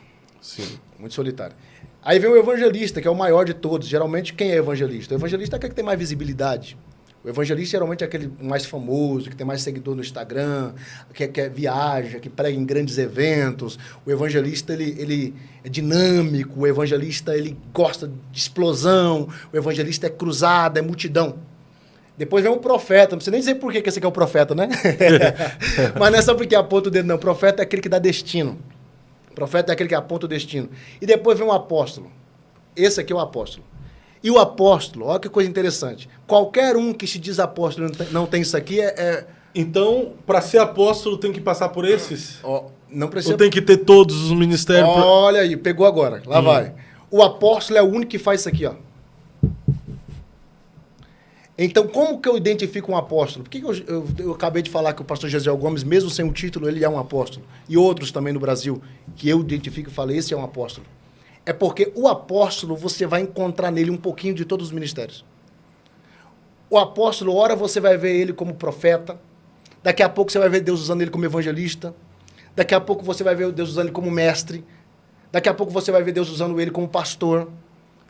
B: Sim.
C: Muito solitário. Aí vem o evangelista, que é o maior de todos. Geralmente, quem é evangelista? O evangelista é aquele que tem mais visibilidade. O evangelista geralmente é aquele mais famoso, que tem mais seguidor no Instagram, que viaja, que prega em grandes eventos. O evangelista, ele é dinâmico. O evangelista, ele gosta de explosão. O evangelista é cruzada, é multidão. Depois vem um profeta. Não precisa nem dizer por que esse aqui é o profeta, né? Mas não é só porque aponta o dedo, não. O profeta é aquele que dá destino. O profeta é aquele que aponta o destino. E depois vem um apóstolo. Esse aqui é o apóstolo. E o apóstolo, olha que coisa interessante. Qualquer um que se diz apóstolo não tem isso aqui
B: Então, para ser apóstolo, tem que passar por esses?
C: Não precisa.
B: Ou tem que ter todos os ministérios?
C: Olha aí, pegou agora. Lá vai. O apóstolo é o único que faz isso aqui, ó. Então, como que eu identifico um apóstolo? Por que eu acabei de falar que o pastor Gesiel Gomes, mesmo sem o título, ele é um apóstolo? E outros também no Brasil, que eu identifico e falei, esse é um apóstolo. É porque o apóstolo, você vai encontrar nele um pouquinho de todos os ministérios. O apóstolo, ora você vai ver ele como profeta, daqui a pouco você vai ver Deus usando ele como evangelista, daqui a pouco você vai ver Deus usando ele como mestre, daqui a pouco você vai ver Deus usando ele como pastor.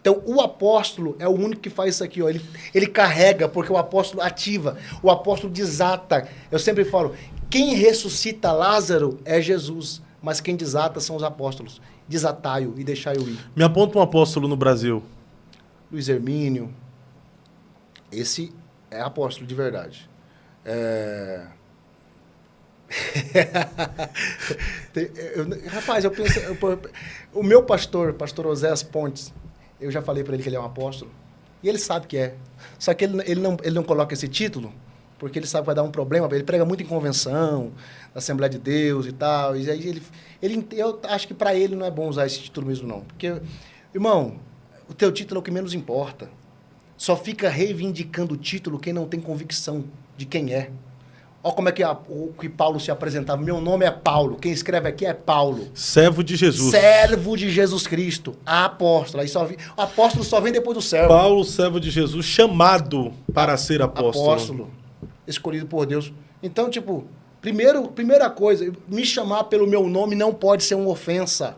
C: Então, o apóstolo é o único que faz isso aqui, ó. Ele carrega, porque o apóstolo ativa, o apóstolo desata. Eu sempre falo, quem ressuscita Lázaro é Jesus, mas quem desata são os apóstolos. Desatai-o e deixai-o ir.
B: Me aponta um apóstolo no Brasil.
C: Luiz Hermínio. Esse é apóstolo de verdade. Rapaz, eu penso... O meu pastor Oséias Pontes, eu já falei para ele que ele é um apóstolo. E ele sabe que é. Só que ele não coloca esse título, porque ele sabe que vai dar um problema. Ele prega muito em convenção, na Assembleia de Deus e tal. E aí eu acho que para ele não é bom usar esse título mesmo, não. Porque, irmão, o teu título é o que menos importa. Só fica reivindicando o título quem não tem convicção de quem é. Olha como é que Paulo se apresentava. Meu nome é Paulo. Quem escreve aqui é Paulo.
B: Servo de Jesus.
C: Servo de Jesus Cristo. Apóstolo. Aí o apóstolo só vem depois do servo.
B: Paulo, servo de Jesus, chamado para ser apóstolo.
C: Apóstolo. Escolhido por Deus. Então, tipo, primeira coisa, me chamar pelo meu nome não pode ser uma ofensa.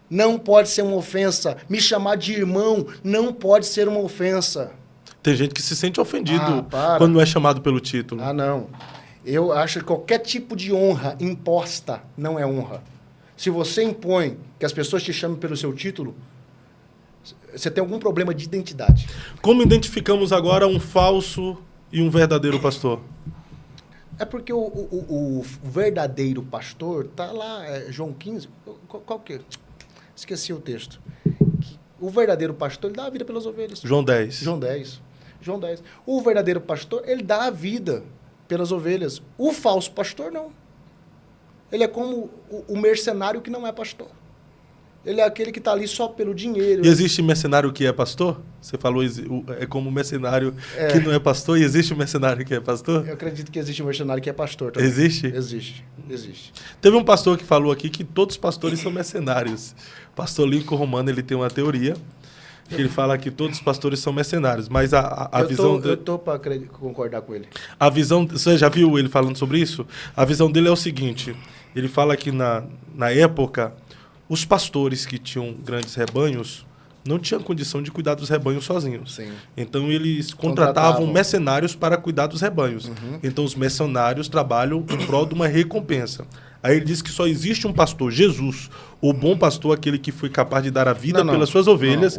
C: Não pode ser uma ofensa. Me chamar de irmão não pode ser uma ofensa.
B: Tem gente que se sente ofendido quando não é chamado pelo título.
C: Não. Eu acho que qualquer tipo de honra imposta não é honra. Se você impõe que as pessoas te chamem pelo seu título, você tem algum problema de identidade.
B: Como identificamos agora um falso e um verdadeiro pastor?
C: É porque o verdadeiro pastor está lá, João 15, qual que é? Esqueci o texto. O verdadeiro pastor, ele dá a vida pelas ovelhas.
B: João 10.
C: João 10. O verdadeiro pastor, ele dá a vida pelas ovelhas. O falso pastor, não. Ele é como o mercenário que não é pastor. Ele é aquele que está ali só pelo dinheiro.
B: E existe mercenário que é pastor? Você falou, é como mercenário que não é pastor, e existe mercenário que é pastor?
C: Eu acredito que existe um mercenário que é pastor também.
B: Existe?
C: Existe.
B: Teve um pastor que falou aqui que todos os pastores são mercenários. O pastor Lincoln Romano, ele tem uma teoria que ele fala que todos os pastores são mercenários, mas a visão...
C: Eu estou para concordar com ele.
B: A visão... Você já viu ele falando sobre isso? A visão dele é o seguinte, ele fala que na época, os pastores que tinham grandes rebanhos não tinham condição de cuidar dos rebanhos sozinhos.
C: Sim.
B: Então, eles contratavam mercenários para cuidar dos rebanhos. Uhum. Então, os mercenários trabalham em prol de uma recompensa. Aí ele diz que só existe um pastor, Jesus, o bom pastor, aquele que foi capaz de dar a vida pelas suas ovelhas.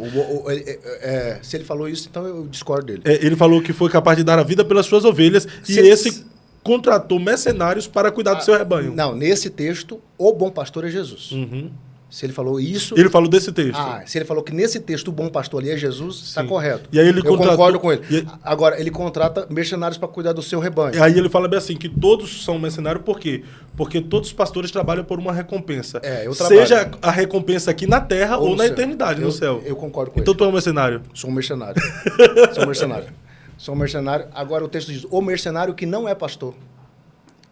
C: Se ele falou isso, então eu discordo dele.
B: Ele falou que foi capaz de dar a vida pelas suas ovelhas esse contratou mercenários para cuidar do seu rebanho.
C: Não, nesse texto, o bom pastor é Jesus.
B: Uhum.
C: Se ele falou isso...
B: Ele falou desse texto.
C: Se ele falou que nesse texto o bom pastor ali é Jesus, está correto.
B: E aí eu
C: concordo com ele. Agora, ele contrata mercenários para cuidar do seu rebanho.
B: E aí ele fala bem assim, que todos são mercenários, por quê? Porque todos os pastores trabalham por uma recompensa. Seja a recompensa aqui na terra ou na eternidade, no céu.
C: Eu concordo com ele.
B: Então tu é um mercenário?
C: Sou um mercenário. Sou um mercenário. Agora o texto diz, o mercenário que não é pastor.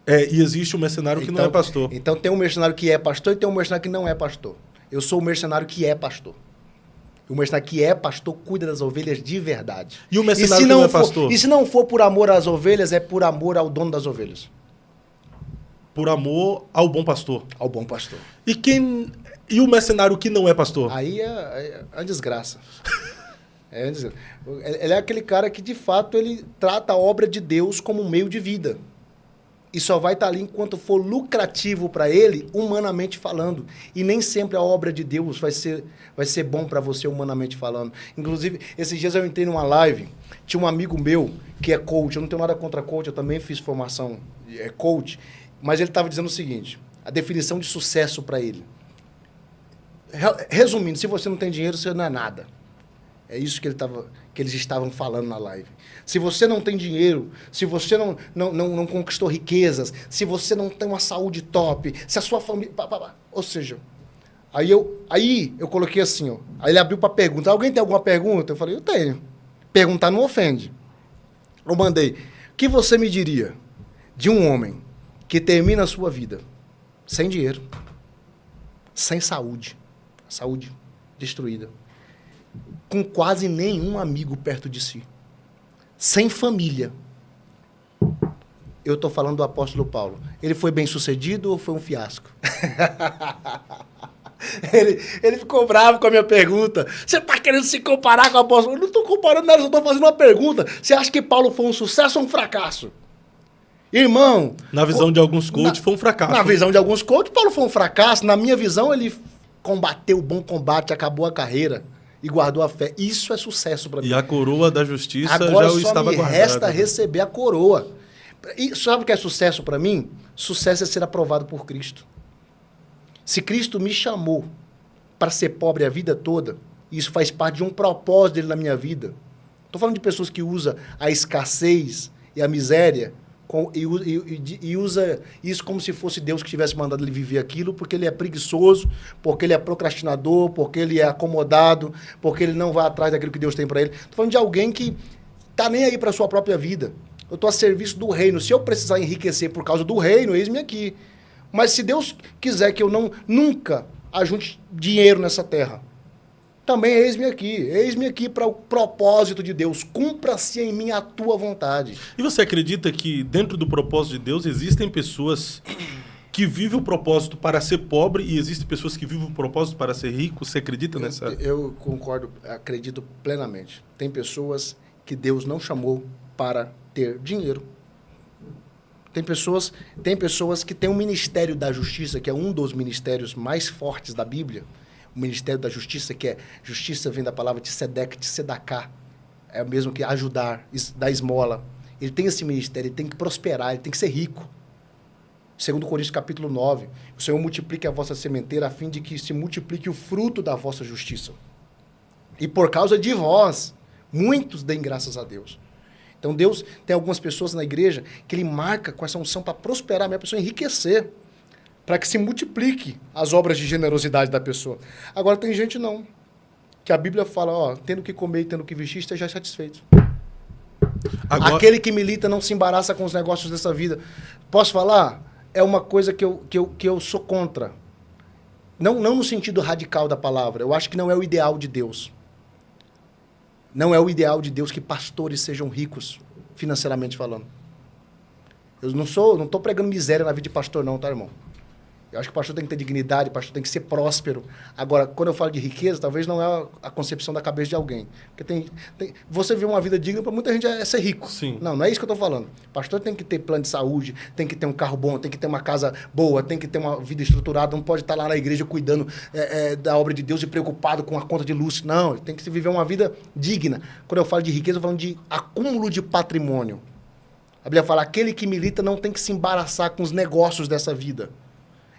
B: E existe um mercenário que não é pastor.
C: Então tem um mercenário que é pastor e tem um mercenário que não é pastor. Eu sou o mercenário que é pastor. O mercenário que é pastor cuida das ovelhas de verdade.
B: E o mercenário que não é pastor?
C: E se não for por amor às ovelhas, é por amor ao dono das ovelhas.
B: Por amor ao bom pastor.
C: Ao bom pastor.
B: E o mercenário que não é pastor?
C: Aí é a desgraça. Ele é aquele cara que, de fato, ele trata a obra de Deus como um meio de vida. E só vai estar ali enquanto for lucrativo para ele, humanamente falando. E nem sempre a obra de Deus vai ser bom para você, humanamente falando. Inclusive, esses dias eu entrei numa live, tinha um amigo meu que é coach. Eu não tenho nada contra coach, eu também fiz formação coach. Mas ele estava dizendo o seguinte, a definição de sucesso para ele. Resumindo, se você não tem dinheiro, você não é nada. É isso que eles estavam falando na live. Se você não tem dinheiro, se você não conquistou riquezas, se você não tem uma saúde top, se a sua família... Ou seja, aí eu coloquei assim, ó. Aí ele abriu para pergunta. Alguém tem alguma pergunta? Eu falei, eu tenho. Perguntar não ofende. Eu mandei, o que você me diria de um homem que termina a sua vida sem dinheiro, sem saúde destruída, com quase nenhum amigo perto de si, sem família? Eu estou falando do apóstolo Paulo. Ele foi bem sucedido ou foi um fiasco? Ele ficou bravo com a minha pergunta. Você está querendo se comparar com o apóstolo? Eu não estou comparando nada, eu estou fazendo uma pergunta. Você acha que Paulo foi um sucesso ou um fracasso? Irmão...
B: Na visão de alguns coaches, foi um fracasso.
C: Na visão de alguns coaches, Paulo foi um fracasso. Na minha visão, ele combateu o bom combate, acabou a carreira e guardou a fé. Isso é sucesso para mim.
B: E a coroa da justiça
C: agora
B: já o estava guardada.
C: Agora só me resta receber a coroa. E sabe o que é sucesso para mim? Sucesso é ser aprovado por Cristo. Se Cristo me chamou para ser pobre a vida toda, isso faz parte de um propósito dele na minha vida. Estou falando de pessoas que usam a escassez e a miséria e usa isso como se fosse Deus que tivesse mandado ele viver aquilo, porque ele é preguiçoso, porque ele é procrastinador, porque ele é acomodado, porque ele não vai atrás daquilo que Deus tem para ele. Estou falando de alguém que está nem aí para a sua própria vida. Eu estou a serviço do reino. Se eu precisar enriquecer por causa do reino, eis-me aqui. Mas se Deus quiser que eu nunca ajunte dinheiro nessa terra, também eis-me aqui para o propósito de Deus. Cumpra-se em mim a tua vontade.
B: E você acredita que dentro do propósito de Deus existem pessoas que vivem o propósito para ser pobre e existem pessoas que vivem o propósito para ser rico? Você acredita nessa?
C: Eu concordo, acredito plenamente. Tem pessoas que Deus não chamou para ter dinheiro. Tem pessoas que têm um ministério da justiça, que é um dos ministérios mais fortes da Bíblia. O Ministério da Justiça, que é... Justiça vem da palavra tzedek, tzedakah. É o mesmo que ajudar, dar esmola. Ele tem esse ministério, ele tem que prosperar, ele tem que ser rico. Segundo Coríntios capítulo 9, o Senhor multiplique a vossa sementeira a fim de que se multiplique o fruto da vossa justiça. E por causa de vós, muitos deem graças a Deus. Então Deus tem algumas pessoas na igreja que Ele marca com essa unção para prosperar, a minha pessoa enriquecer, para que se multiplique as obras de generosidade da pessoa. Agora tem gente não, que a Bíblia fala, ó, tendo que comer e tendo que vestir, esteja satisfeito. Agora... Aquele que milita não se embaraça com os negócios dessa vida. Posso falar? É uma coisa que eu sou contra. Não no sentido radical da palavra. Eu acho que não é o ideal de Deus. Não é o ideal de Deus que pastores sejam ricos, financeiramente falando. Eu não estou pregando miséria na vida de pastor não, tá, irmão? Eu acho que o pastor tem que ter dignidade, o pastor tem que ser próspero. Agora, quando eu falo de riqueza, talvez não é a concepção da cabeça de alguém. Porque você vê uma vida digna, para muita gente é ser rico.
B: Sim.
C: Não é isso que eu estou falando. O pastor tem que ter plano de saúde, tem que ter um carro bom, tem que ter uma casa boa, tem que ter uma vida estruturada, não pode estar lá na igreja cuidando da obra de Deus e preocupado com a conta de luz. Não, ele tem que viver uma vida digna. Quando eu falo de riqueza, eu estou falando de acúmulo de patrimônio. A Bíblia fala, aquele que milita não tem que se embaraçar com os negócios dessa vida.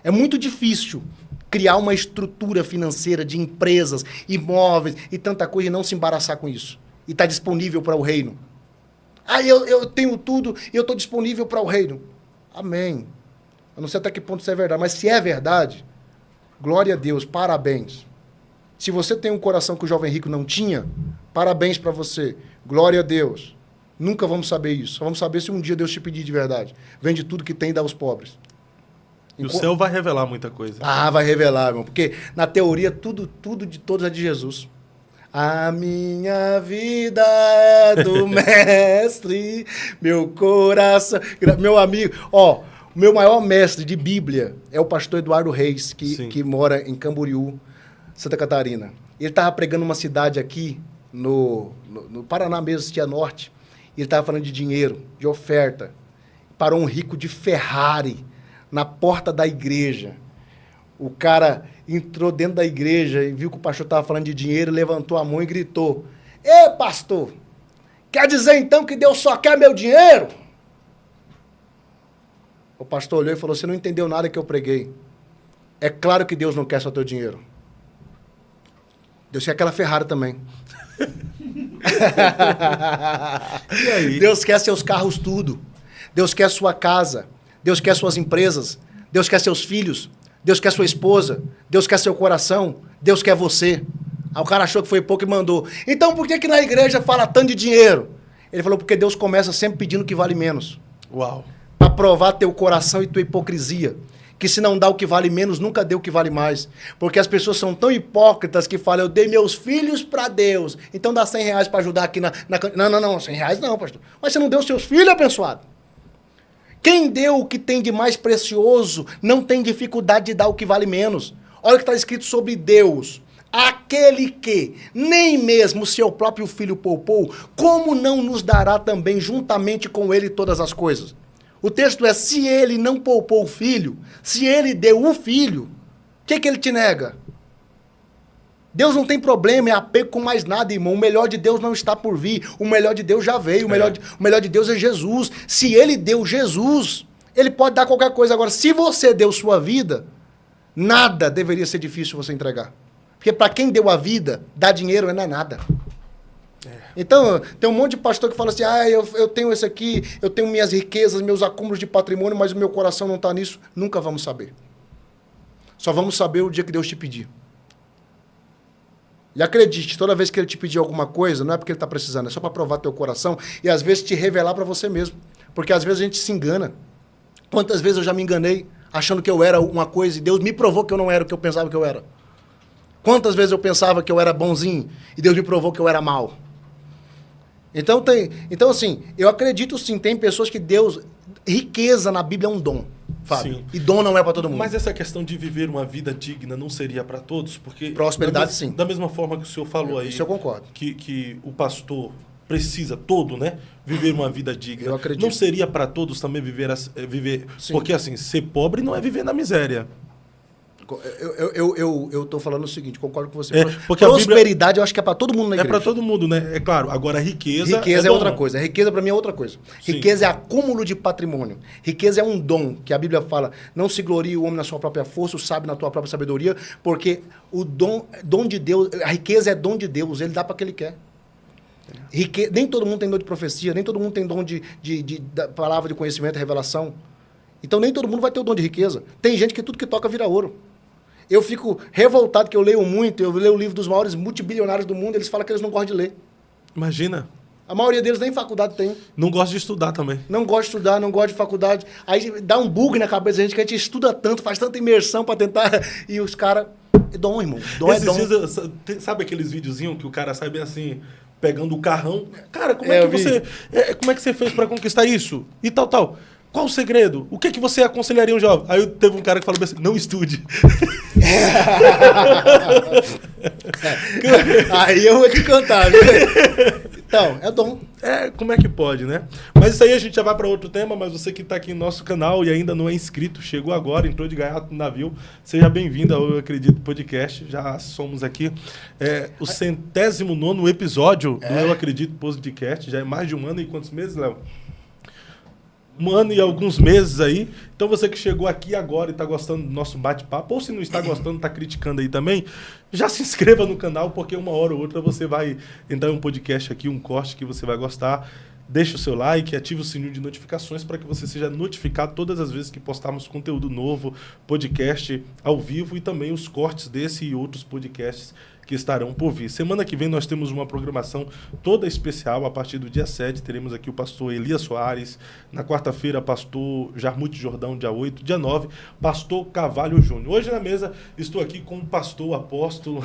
C: É muito difícil criar uma estrutura financeira de empresas, imóveis e tanta coisa e não se embaraçar com isso. E estar disponível para o reino. Ah, eu tenho tudo e eu estou disponível para o reino. Amém. Eu não sei até que ponto isso é verdade, mas se é verdade, glória a Deus, parabéns. Se você tem um coração que o jovem rico não tinha, parabéns para você, glória a Deus. Nunca vamos saber isso. Só vamos saber se um dia Deus te pedir de verdade. Vende tudo que tem e dá aos pobres.
B: E o céu vai revelar muita coisa.
C: Ah, vai revelar, irmão. Porque na teoria tudo de todos é de Jesus. A minha vida é do mestre, meu coração... Meu amigo, ó, o meu maior mestre de Bíblia é o pastor Eduardo Reis, que mora em Camboriú, Santa Catarina. Ele estava pregando uma cidade aqui, no Paraná mesmo, Cianorte. Ele estava falando de dinheiro, de oferta. Parou um rico de Ferrari na porta da igreja. O cara entrou dentro da igreja e viu que o pastor estava falando de dinheiro, levantou a mão e gritou: Ê, pastor, quer dizer então que Deus só quer meu dinheiro? O pastor olhou e falou: você não entendeu nada que eu preguei. É claro que Deus não quer só teu dinheiro. Deus quer aquela Ferrari também.
B: E aí?
C: Deus quer seus carros tudo. Deus quer sua casa. Deus quer suas empresas. Deus quer seus filhos. Deus quer sua esposa. Deus quer seu coração. Deus quer você. Aí o cara achou que foi pouco e mandou: então por que na igreja fala tanto de dinheiro? Ele falou: porque Deus começa sempre pedindo o que vale menos.
B: Uau.
C: Para provar teu coração e tua hipocrisia. Que se não dá o que vale menos, nunca dê o que vale mais. Porque as pessoas são tão hipócritas que falam: eu dei meus filhos para Deus, então dá 100 reais para ajudar aqui na... Não, 100 reais não, pastor. Mas você não deu seus filhos, abençoado. Quem deu o que tem de mais precioso não tem dificuldade de dar o que vale menos. Olha o que está escrito sobre Deus. Aquele que nem mesmo seu próprio filho poupou, como não nos dará também juntamente com ele todas as coisas? O texto é: se ele não poupou o filho, se ele deu o filho, o que ele te nega? Deus não tem problema, é apego com mais nada, irmão. O melhor de Deus não está por vir. O melhor de Deus já veio. O melhor de Deus é Jesus. Se ele deu Jesus, ele pode dar qualquer coisa. Agora, se você deu sua vida, nada deveria ser difícil você entregar. Porque para quem deu a vida, dar dinheiro não é nada. Então, tem um monte de pastor que fala assim: eu tenho esse aqui, eu tenho minhas riquezas, meus acúmulos de patrimônio, mas o meu coração não está nisso. Nunca vamos saber. Só vamos saber o dia que Deus te pedir. E acredite, toda vez que ele te pedir alguma coisa, não é porque ele está precisando, é só para provar teu coração e às vezes te revelar para você mesmo. Porque às vezes a gente se engana. Quantas vezes eu já me enganei achando que eu era uma coisa e Deus me provou que eu não era o que eu pensava que eu era. Quantas vezes eu pensava que eu era bonzinho e Deus me provou que eu era mau. Então, assim, eu acredito sim, tem pessoas que Deus... Riqueza na Bíblia é um dom, Fábio. Sim. E dom não é para todo mundo.
B: Mas essa questão de viver uma vida digna não seria para todos? Porque
C: prosperidade, sim.
B: Da mesma forma que o senhor falou aí...
C: Isso eu concordo.
B: Que o pastor precisa todo, né? Viver uma vida digna.
C: Eu acredito.
B: Não seria para todos também viver... Porque, assim, ser pobre não é viver na miséria.
C: Eu tô falando o seguinte, concordo com você.
B: Porque
C: prosperidade Bíblia, eu acho que é para todo mundo na igreja.
B: É para todo mundo, né? É claro. Agora, riqueza
C: é outra coisa. Riqueza para mim é outra coisa. Sim. Riqueza é acúmulo de patrimônio. Riqueza é um dom, que a Bíblia fala: não se glorie o homem na sua própria força, o sábio na tua própria sabedoria, porque o dom de Deus, a riqueza é dom de Deus, ele dá para quem ele quer. Nem todo mundo tem dom de profecia, nem todo mundo tem dom de palavra de conhecimento e revelação. Então nem todo mundo vai ter o dom de riqueza. Tem gente que tudo que toca vira ouro. Eu fico revoltado que eu leio muito, eu leio o livro dos maiores multibilionários do mundo, eles falam que eles não gostam de ler.
B: Imagina.
C: A maioria deles nem faculdade tem.
B: Não gosta de estudar também.
C: Não gosta de estudar, não gosta de faculdade. Aí dá um bug na cabeça da gente que a gente estuda tanto, faz tanta imersão para tentar... E os caras... É dom, irmão. Dom é dom.
B: Dias, sabe aqueles videozinhos que o cara sai bem assim, pegando o carrão? Cara, como é que você fez para conquistar isso? E tal. Qual o segredo? O que você aconselharia um jovem? Aí teve um cara que falou assim: não estude.
C: Aí eu vou te contar, viu? Então, é dom.
B: Como é que pode, né? Mas isso aí a gente já vai para outro tema, mas você que está aqui no nosso canal e ainda não é inscrito, chegou agora, entrou de gaiato no navio, seja bem-vindo ao Eu Acredito Podcast. Já somos aqui o 109º episódio do Eu Acredito Podcast. Já é mais de um ano e quantos meses, Léo? 1 ano e alguns meses aí. Então você que chegou aqui agora e está gostando do nosso bate-papo, ou se não está gostando, está criticando aí também, já se inscreva no canal, porque uma hora ou outra você vai entrar em um podcast aqui, um corte que você vai gostar. deixe o seu like, ative o sininho de notificações para que você seja notificado todas as vezes que postarmos conteúdo novo, podcast ao vivo e também os cortes desse e outros podcasts que estarão por vir. Semana que vem nós temos uma programação toda especial. A partir do dia 7 teremos aqui o pastor Elias Soares. Na quarta-feira, pastor Jarmute Jordão, dia 8. Dia 9, pastor Carvalho Júnior. Hoje na mesa estou aqui com o pastor apóstolo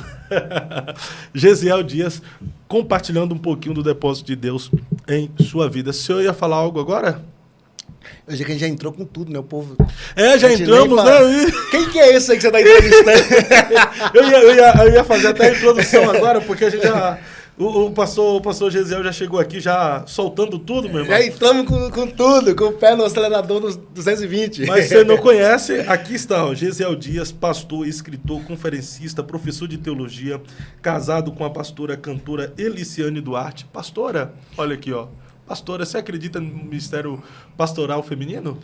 B: Gesiel Dias, compartilhando um pouquinho do depósito de Deus em sua vida. O senhor ia falar algo agora?
C: Eu achei que a gente já entrou com tudo, né? O povo...
B: Já entramos, né?
C: Quem que é esse aí que você está entrevistando?
B: eu ia fazer até a introdução agora, porque a gente já... O pastor Gesiel já chegou aqui já soltando tudo, meu irmão.
C: Já entramos com tudo, com o pé no acelerador dos 220.
B: Mas você não conhece? Aqui está, ó, Gesiel Dias, pastor, escritor, conferencista, professor de teologia, casado com a pastora cantora Eliciane Duarte. Pastora, olha aqui, ó. Pastora, você acredita no ministério pastoral feminino?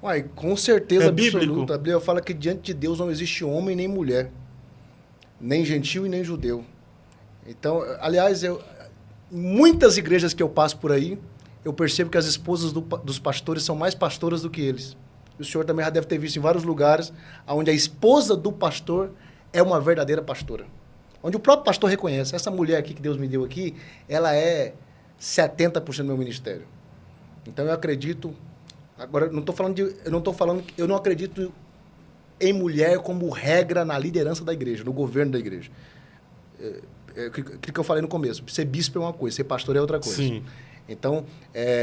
C: Uai, com certeza absoluta.
B: Bíblico?
C: A Bíblia fala que diante de Deus não existe homem nem mulher, nem gentil e nem judeu. Então, aliás, muitas igrejas que eu passo por aí, eu percebo que as esposas dos pastores são mais pastoras do que eles. O senhor também já deve ter visto em vários lugares onde a esposa do pastor é uma verdadeira pastora. Onde o próprio pastor reconhece, essa mulher aqui que Deus me deu aqui, ela é 70% do meu ministério. Então eu acredito, agora eu não acredito em mulher como regra na liderança da igreja, no governo da igreja. Aquilo que eu falei no começo, ser bispo é uma coisa, ser pastor é outra coisa.
B: Sim.
C: Então,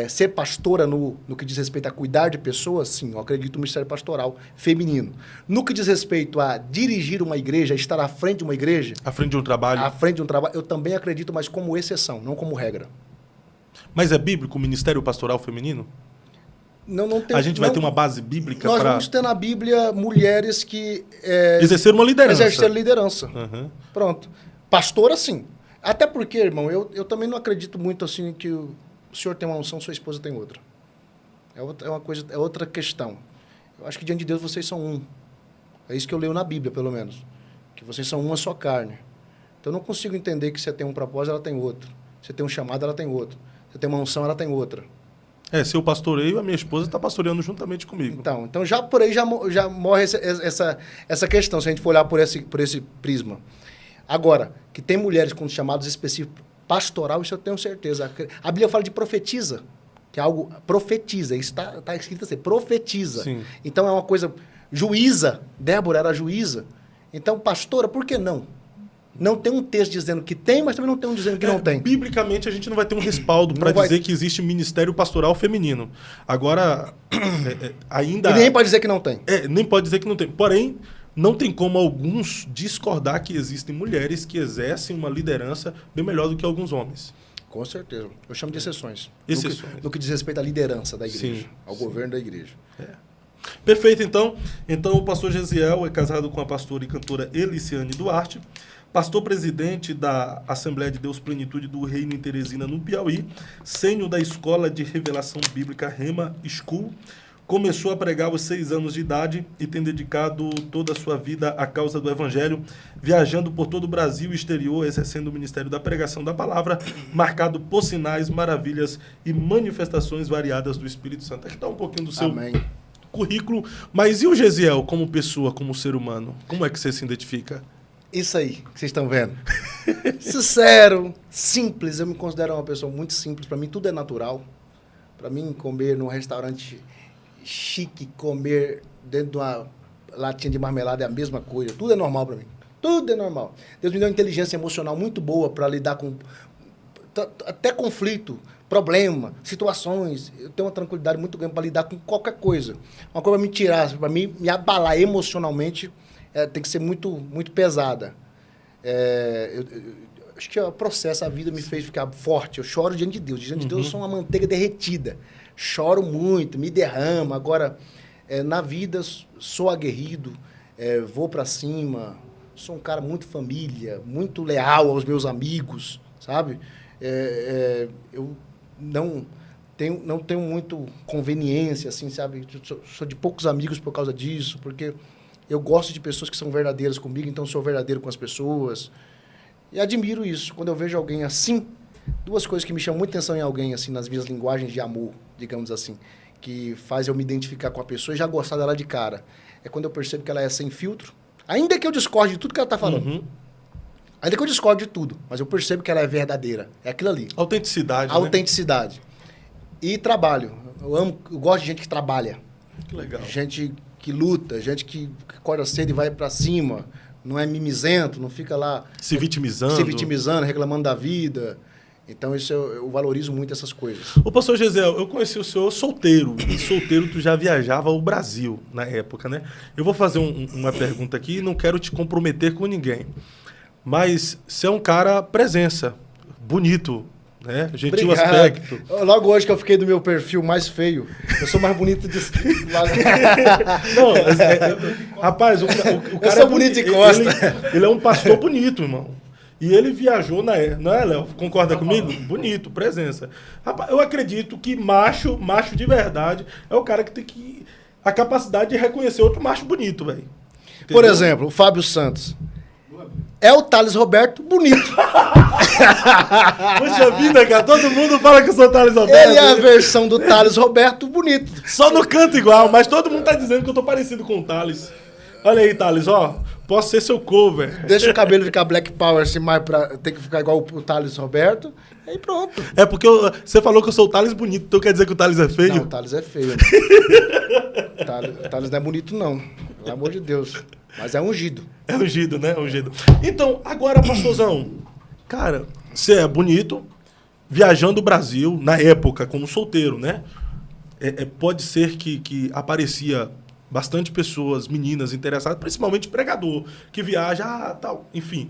C: ser pastora no que diz respeito a cuidar de pessoas, sim, eu acredito no ministério pastoral feminino. No que diz respeito a dirigir uma igreja, estar à frente de uma igreja...
B: À frente de um trabalho.
C: À frente de um trabalho, eu também acredito, mas como exceção, não como regra.
B: Mas é bíblico o ministério pastoral feminino?
C: Não tem,
B: a gente vai ter uma base bíblica para...
C: Nós vamos ter na Bíblia mulheres que...
B: exerceram uma liderança.
C: Exerceram liderança.
B: Uhum.
C: Pronto. Pastora, sim. Até porque, irmão, eu também não acredito muito assim que o senhor tem uma unção, sua esposa tem outra. É outra questão. Eu acho que diante de Deus vocês são um. É isso que eu leio na Bíblia, pelo menos. Que vocês são uma só carne. Então eu não consigo entender que você tem um propósito, ela tem outro. Você tem um chamado, ela tem outro. Você tem uma unção, ela tem outra.
B: Se eu pastoreio, a minha esposa está pastoreando juntamente comigo.
C: Então já por aí já morre essa questão, se a gente for olhar por esse prisma. Agora, que tem mulheres com chamados específicos pastoral, isso eu tenho certeza. A Bíblia fala de profetiza, que é algo... Profetiza, isso está escrito assim, profetiza.
B: Sim.
C: Então é uma coisa... Juíza, Débora era juíza. Então, pastora, por que não? Não tem um texto dizendo que tem, mas também não tem um dizendo que não tem.
B: Biblicamente, a gente não vai ter um respaldo para dizer que existe ministério pastoral feminino. Agora, ainda...
C: E nem pode dizer que não tem.
B: Nem pode dizer que não tem. Porém, não tem como alguns discordar que existem mulheres que exercem uma liderança bem melhor do que alguns homens.
C: Com certeza. Eu chamo de exceções.
B: Exceções.
C: No que diz respeito à liderança da igreja,
B: Sim,
C: ao governo da igreja.
B: Perfeito, então. Então, o pastor Gesiel é casado com a pastora e cantora Eliciane Duarte, pastor presidente da Assembleia de Deus Plenitude do Reino em Teresina, no Piauí, sênior da Escola de Revelação Bíblica Rema School. Começou a pregar aos 6 anos de idade e tem dedicado toda a sua vida à causa do Evangelho, viajando por todo o Brasil e exterior, exercendo o ministério da pregação da palavra, marcado por sinais, maravilhas e manifestações variadas do Espírito Santo. Aqui está um pouquinho do seu currículo. Mas e o Gesiel como pessoa, como ser humano? Como é que você se identifica?
C: Isso aí que vocês estão vendo. Sincero, simples. Eu me considero uma pessoa muito simples. Para mim, tudo é natural. Para mim, comer num restaurante chique, comer dentro de uma latinha de marmelada é a mesma coisa. Tudo é normal para mim. Tudo é normal. Deus me deu uma inteligência emocional muito boa para lidar com até conflito, problema, situações. Eu tenho uma tranquilidade muito grande para lidar com qualquer coisa. Uma coisa para me tirar, para me abalar emocionalmente, tem que ser muito, muito pesada. Eu acho que o processo, a vida me fez ficar forte. Eu choro diante de Deus. Diante de Deus eu sou uma manteiga derretida. Choro muito, me derramo. Agora, na vida, sou aguerrido, vou para cima. Sou um cara muito família, muito leal aos meus amigos, sabe? Eu não tenho muito conveniência, assim, sabe? Sou de poucos amigos por causa disso, porque eu gosto de pessoas que são verdadeiras comigo, então sou verdadeiro com as pessoas. E admiro isso. Quando eu vejo alguém assim, duas coisas que me chamam muita atenção em alguém, assim, nas minhas linguagens de amor, digamos assim, que faz eu me identificar com a pessoa e já gostar dela de cara. É quando eu percebo que ela é sem filtro, ainda que eu discorde de tudo que ela está falando.
B: Uhum.
C: Ainda que eu discorde de tudo, mas eu percebo que ela é verdadeira. É aquilo ali.
B: Autenticidade,
C: Autenticidade. E trabalho. Eu gosto de gente que trabalha.
B: Que legal.
C: Gente que luta, gente que acorda cedo e vai pra cima. Não é mimizento, não fica lá...
B: Se vitimizando.
C: Se vitimizando, reclamando da vida. Então, isso eu valorizo muito essas coisas.
B: Ô, pastor Gesiel, eu conheci o senhor solteiro. E solteiro, tu já viajava ao Brasil na época, né? Eu vou fazer uma pergunta aqui e não quero te comprometer com ninguém. Mas você é um cara presença, bonito, né? Gentil
C: Obrigado.
B: aspecto.
C: Logo hoje que eu fiquei do meu perfil mais feio, eu sou mais bonito de...
B: Não, rapaz, o cara
C: eu sou bonito de costa.
B: Ele é um pastor bonito, irmão. E ele viajou não é, Léo? Concorda comigo? Bonito, presença. Rapaz, eu acredito que macho de verdade, é o cara que tem a capacidade de reconhecer outro macho bonito, velho.
C: Por exemplo, o Fábio Santos. É o Thales Roberto bonito.
B: Poxa vida, cara, todo mundo fala que eu sou o Thales Roberto.
C: Ele é a versão do Thales Roberto bonito.
B: Só no canto igual, mas todo mundo tá dizendo que eu tô parecido com o Thales. Olha aí, Thales, ó. Posso ser seu cover.
C: Deixa o cabelo ficar Black Power, assim, mais pra ter que ficar igual o Thales Roberto. Aí pronto.
B: É porque você falou que eu sou o Thales bonito, então quer dizer que o Thales é feio?
C: Não, o Thales é feio. O Thales não é bonito, não. Pelo amor de Deus. Mas é ungido.
B: É ungido, né? Ungido. Então, agora, pastorzão, cara, você é bonito, viajando o Brasil, na época, como solteiro, né? Pode ser que aparecia bastante pessoas, meninas interessadas, principalmente pregador, que viaja, tal, enfim.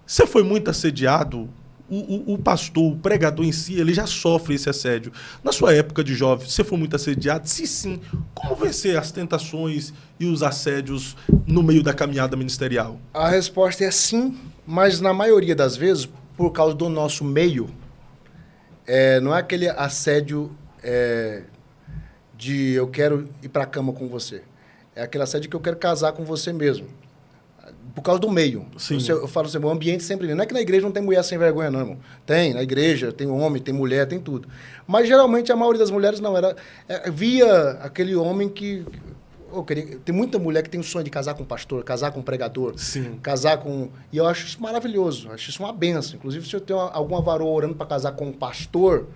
B: Você foi muito assediado? O pastor, o pregador em si, ele já sofre esse assédio. Na sua época de jovem, você foi muito assediado? Se sim, como vencer as tentações e os assédios no meio da caminhada ministerial?
C: A resposta é sim, mas na maioria das vezes, por causa do nosso meio, não é aquele assédio de eu quero ir para a cama com você. É aquele assédio que eu quero casar com você mesmo. Por causa do meio.
B: Sim.
C: Eu falo assim, o ambiente sempre... Não é que na igreja não tem mulher sem vergonha, não, irmão. Tem, na igreja, tem homem, tem mulher, tem tudo. Mas, geralmente, a maioria das mulheres não. Via aquele homem que... tem muita mulher que tem o sonho de casar com um pastor, casar com um pregador.
B: Sim.
C: Casar com... E eu acho isso maravilhoso. Acho isso uma benção. Inclusive, se eu tenho alguma varoa orando para casar com um pastor,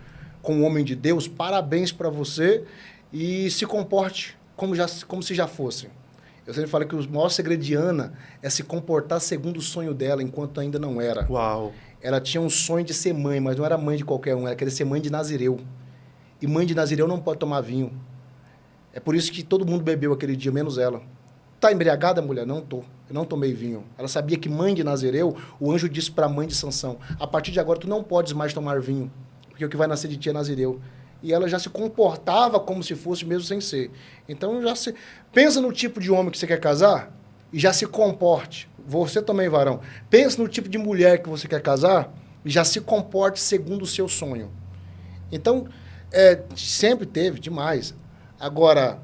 C: com um homem de Deus, parabéns para você. E se comporte como se já fosse. Eu sempre falo que o maior segredo de Ana é se comportar segundo o sonho dela, enquanto ainda não era.
B: Uau!
C: Ela tinha um sonho de ser mãe, mas não era mãe de qualquer um, ela queria ser mãe de Nazireu. E mãe de Nazireu não pode tomar vinho. É por isso que todo mundo bebeu aquele dia, menos ela. Tá embriagada, mulher? Não tô. Eu não tomei vinho. Ela sabia que mãe de Nazireu, o anjo disse para a mãe de Sansão, a partir de agora tu não podes mais tomar vinho, porque o que vai nascer de ti é Nazireu. E ela já se comportava como se fosse mesmo sem ser. Então, pensa no tipo de homem que você quer casar e já se comporte. Você também, varão. Pensa no tipo de mulher que você quer casar e já se comporte segundo o seu sonho. Então, sempre teve demais. Agora,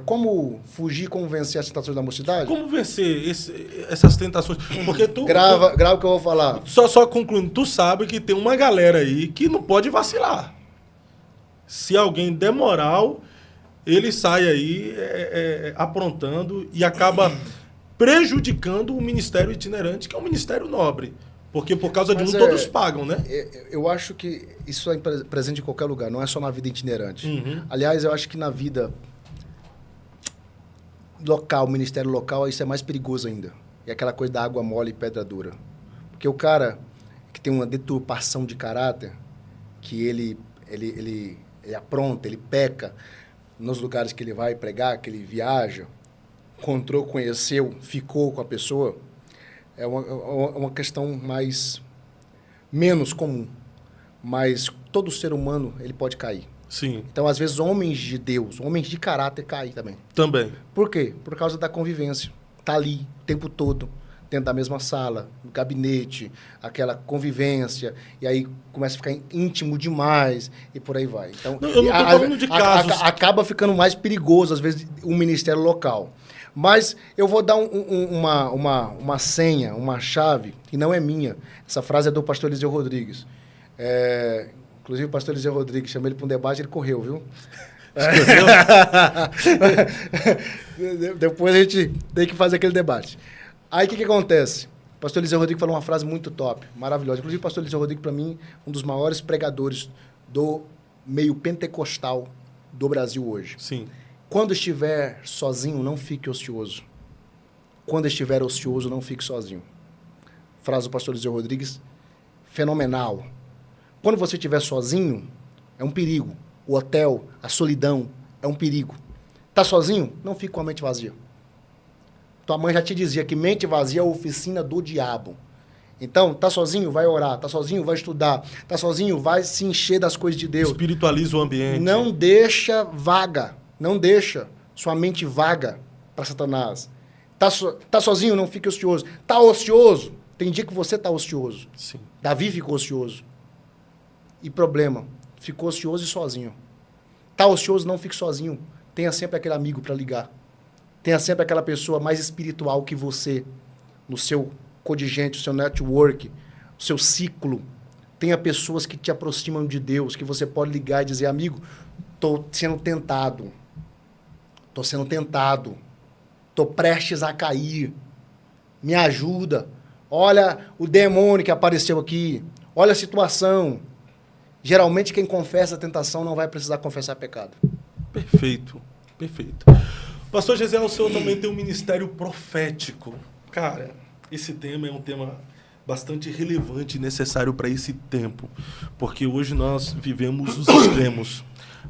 C: como fugir, como vencer as tentações da mocidade?
B: Como vencer essas tentações? Porque
C: Grava o que eu vou falar.
B: Só concluindo, tu sabe que tem uma galera aí que não pode vacilar. Se alguém der moral, ele sai aí aprontando e acaba prejudicando o ministério itinerante, que é um ministério nobre. Porque por causa de todos pagam, né?
C: Eu acho que isso é presente em qualquer lugar, não é só na vida itinerante.
B: Uhum.
C: Aliás, eu acho que na vida local, ministério local, isso é mais perigoso ainda. É aquela coisa da água mole e pedra dura. Porque o cara que tem uma deturpação de caráter, que ele apronta, ele peca nos lugares que ele vai pregar, que ele viaja, encontrou, conheceu, ficou com a pessoa, é uma questão menos comum. Mas todo ser humano, ele pode cair.
B: Sim.
C: Então, às vezes, homens de Deus, homens de caráter caem também.
B: Também.
C: Por quê? Por causa da convivência. Tá ali o tempo todo, dentro da mesma sala, no gabinete, aquela convivência, e aí começa a ficar íntimo demais, e por aí vai. Então,
B: eu não tô falando de casos.
C: Acaba ficando mais perigoso, às vezes, o ministério local. Mas eu vou dar uma senha, uma chave, que não é minha. Essa frase é do pastor Eliseu Rodrigues. Inclusive o pastor Eliseu Rodrigues, chamei ele para um debate, ele correu, viu? Depois a gente tem que fazer aquele debate. Aí o que acontece? O pastor Eliseu Rodrigues falou uma frase muito top, maravilhosa. Inclusive o pastor Eliseu Rodrigues, para mim, um dos maiores pregadores do meio pentecostal do Brasil hoje.
B: Sim.
C: Quando estiver sozinho, não fique ocioso. Quando estiver ocioso, não fique sozinho. Frase do pastor Eliseu Rodrigues, fenomenal. Quando você estiver sozinho, é um perigo. O hotel, a solidão, é um perigo. Tá sozinho? Não fique com a mente vazia. Tua mãe já te dizia que mente vazia é a oficina do diabo. Então, tá sozinho? Vai orar. Tá sozinho? Vai estudar. Tá sozinho? Vai se encher das coisas de Deus.
B: Espiritualiza o ambiente.
C: Não deixa vaga. Não deixa sua mente vaga para Satanás. Tá sozinho? Não fique ocioso. Tá ocioso? Tem dia que você tá ocioso.
B: Sim.
C: Davi ficou ocioso. E problema, ficou ocioso e sozinho. Tá ocioso, não fique sozinho. Tenha sempre aquele amigo para ligar. Tenha sempre aquela pessoa mais espiritual que você, no seu codigente, no seu network, no seu ciclo. Tenha pessoas que te aproximam de Deus, que você pode ligar e dizer, amigo, tô sendo tentado. Tô sendo tentado. Tô prestes a cair. Me ajuda. Olha o demônio que apareceu aqui. Olha a situação. Geralmente, quem confessa a tentação não vai precisar confessar pecado.
B: Perfeito, perfeito. Pastor Gesiel, o senhor também tem um ministério profético. Cara, esse tema é um tema bastante relevante e necessário para esse tempo, porque hoje nós vivemos os extremos.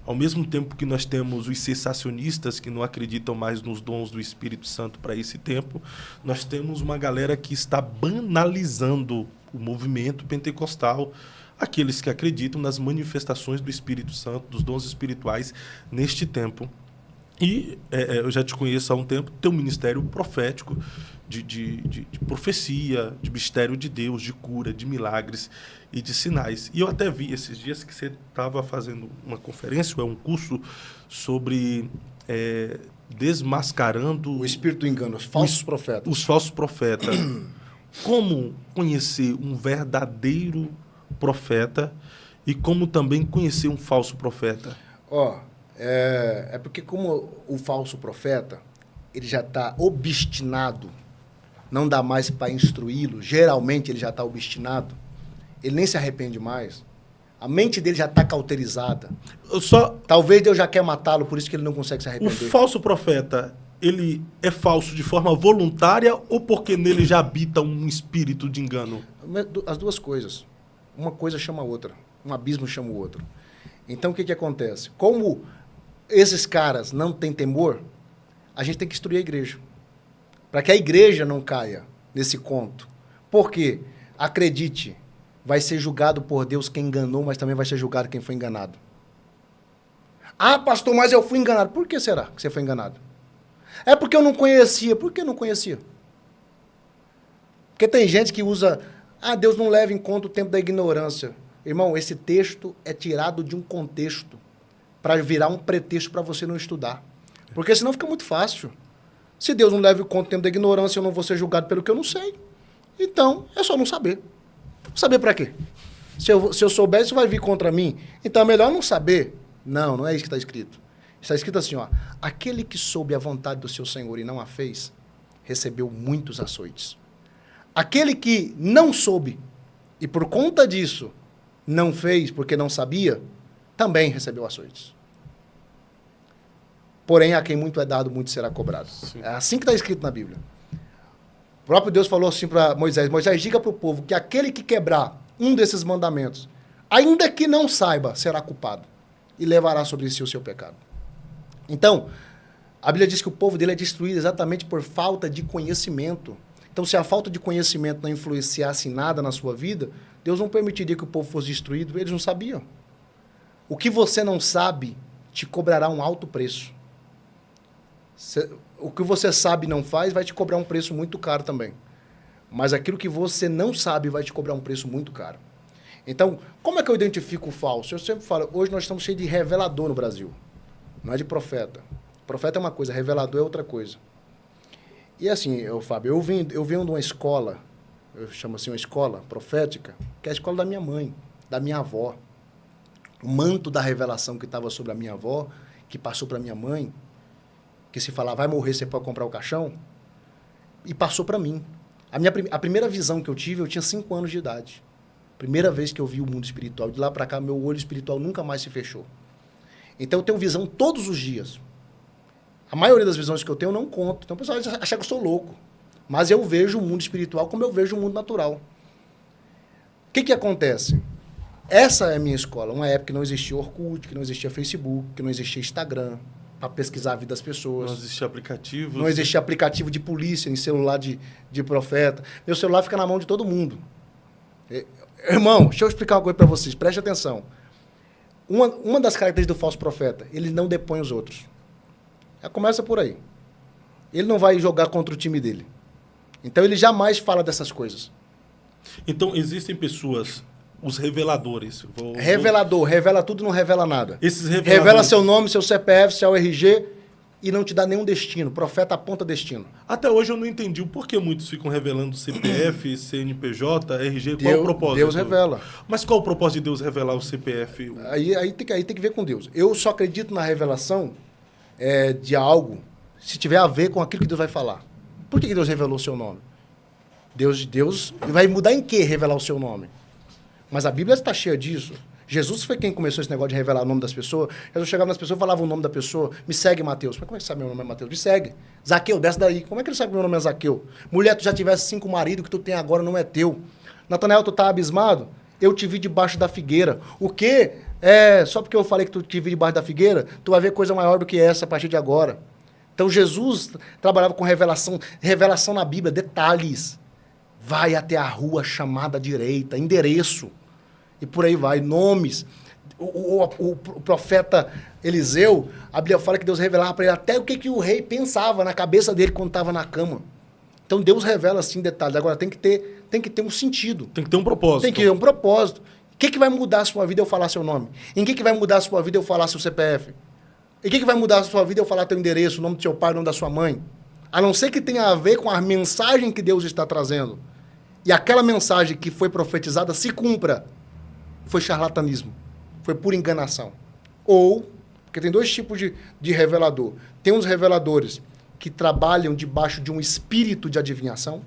B: Ao mesmo tempo que nós temos os cessacionistas que não acreditam mais nos dons do Espírito Santo para esse tempo, nós temos uma galera que está banalizando o movimento pentecostal, aqueles que acreditam nas manifestações do Espírito Santo, dos dons espirituais neste tempo. E eu já te conheço há um tempo, teu ministério profético de profecia, de mistério de Deus, de cura, de milagres e de sinais. E eu até vi esses dias que você estava fazendo uma conferência, um curso sobre desmascarando...
C: O espírito do engano, os falsos profetas.
B: Os falsos profetas. Como conhecer um verdadeiro profeta e como também conhecer um falso profeta?
C: É porque como o falso profeta, ele já está obstinado, não dá mais para instruí-lo, geralmente ele já está obstinado, ele nem se arrepende mais, a mente dele já está cauterizada. Talvez Deus já quer matá-lo, por isso que ele não consegue se arrepender.
B: O falso profeta, ele é falso de forma voluntária ou porque nele já habita um espírito de engano?
C: As duas coisas. Uma coisa chama a outra. Um abismo chama o outro. Então, o que acontece? Como esses caras não têm temor, a gente tem que instruir a igreja. Para que a igreja não caia nesse conto. Por quê? Acredite, vai ser julgado por Deus quem enganou, mas também vai ser julgado quem foi enganado. Ah, pastor, mas eu fui enganado. Por que será que você foi enganado? É porque eu não conhecia. Por que não conhecia? Porque tem gente que usa... Ah, Deus não leva em conta o tempo da ignorância. Irmão, esse texto é tirado de um contexto para virar um pretexto para você não estudar. Porque senão fica muito fácil. Se Deus não leva em conta o tempo da ignorância, eu não vou ser julgado pelo que eu não sei. Então, é só não saber. Saber para quê? Se eu souber, isso vai vir contra mim. Então, é melhor não saber. Não, não é isso que está escrito. Está escrito assim, ó. Aquele que soube a vontade do seu Senhor e não a fez, recebeu muitos açoites. Aquele que não soube e por conta disso não fez porque não sabia, também recebeu açoites. Porém, a quem muito é dado, muito será cobrado. Sim. É assim que está escrito na Bíblia. O próprio Deus falou assim para Moisés, Moisés, diga para o povo que aquele que quebrar um desses mandamentos, ainda que não saiba, será culpado e levará sobre si o seu pecado. Então, a Bíblia diz que o povo dele é destruído exatamente por falta de conhecimento. Então, se a falta de conhecimento não influenciasse nada na sua vida, Deus não permitiria que o povo fosse destruído. Eles não sabiam. O que você não sabe te cobrará um alto preço. O que você sabe e não faz vai te cobrar um preço muito caro também. Mas aquilo que você não sabe vai te cobrar um preço muito caro. Então, como é que eu identifico o falso? Eu sempre falo, hoje nós estamos cheios de revelador no Brasil. Não é de profeta. Profeta é uma coisa, revelador é outra coisa. E assim, Fábio, eu venho de uma escola, eu chamo assim uma escola profética, que é a escola da minha mãe. da minha avó. O manto da revelação que estava sobre a minha avó, que passou para minha mãe, que se falar, vai morrer, você pode comprar o caixão, e passou para mim. A primeira visão que eu tive, eu tinha 5 anos de idade. Primeira vez que eu vi o mundo espiritual. De lá para cá, meu olho espiritual nunca mais se fechou. Então, eu tenho visão todos os dias. A maioria das visões que eu tenho, eu não conto. Então, o pessoal acha que eu sou louco. Mas eu vejo o mundo espiritual como eu vejo o mundo natural. O que acontece? Essa é a minha escola. Uma época que não existia Orkut, que não existia Facebook, que não existia Instagram, para pesquisar a vida das pessoas.
B: Não existia aplicativo.
C: Não existia aplicativo de polícia em celular de profeta. Meu celular fica na mão de todo mundo. Irmão, deixa eu explicar uma coisa para vocês. Preste atenção. Uma das características do falso profeta, ele não depõe os outros. Começa por aí. Ele não vai jogar contra o time dele. Então, ele jamais fala dessas coisas.
B: Então, existem pessoas, os reveladores.
C: Revelador, revela tudo, não revela nada.
B: Esses reveladores.
C: Revela seu nome, seu CPF, seu RG e não te dá nenhum destino. Profeta aponta destino.
B: Até hoje eu não entendi o porquê muitos ficam revelando CPF, CNPJ, RG. Qual o propósito?
C: Deus revela.
B: Mas qual o propósito de Deus revelar o CPF?
C: Aí tem que ver com Deus. Eu só acredito na revelação de algo se tiver a ver com aquilo que Deus vai falar. Por que Deus revelou o seu nome? Deus vai mudar em que revelar o seu nome? Mas a Bíblia está cheia disso. Jesus foi quem começou esse negócio de revelar o nome das pessoas. Jesus chegava nas pessoas e falava o nome da pessoa. Me segue, Mateus. Mas como é que sabe meu nome é Mateus? Me segue. Zaqueu, desce daí. Como é que ele sabe que meu nome é Zaqueu? Mulher, tu já tivesse 5 maridos, que tu tem agora não é teu. Natanael, tu tá abismado? Eu te vi debaixo da figueira. O quê? Só porque eu falei que tu te vi debaixo da figueira, tu vai ver coisa maior do que essa a partir de agora. Então Jesus trabalhava com revelação na Bíblia, detalhes. Vai até a rua chamada direita, endereço. E por aí vai, nomes. O profeta Eliseu, a Bíblia fala que Deus revelava para ele até o que o rei pensava na cabeça dele quando estava na cama. Então Deus revela assim detalhes. Agora tem que ter um sentido.
B: Tem que ter um propósito.
C: Tem que ter um propósito. O que vai mudar a sua vida eu falar seu nome? Em que vai mudar a sua vida eu falar seu CPF? Em que vai mudar a sua vida eu falar teu endereço, o nome do seu pai, o nome da sua mãe? A não ser que tenha a ver com a mensagem que Deus está trazendo. E aquela mensagem que foi profetizada se cumpra. Foi charlatanismo. Foi pura enganação. Ou, porque tem 2 tipos de revelador. Tem uns reveladores que trabalham debaixo de um espírito de adivinhação.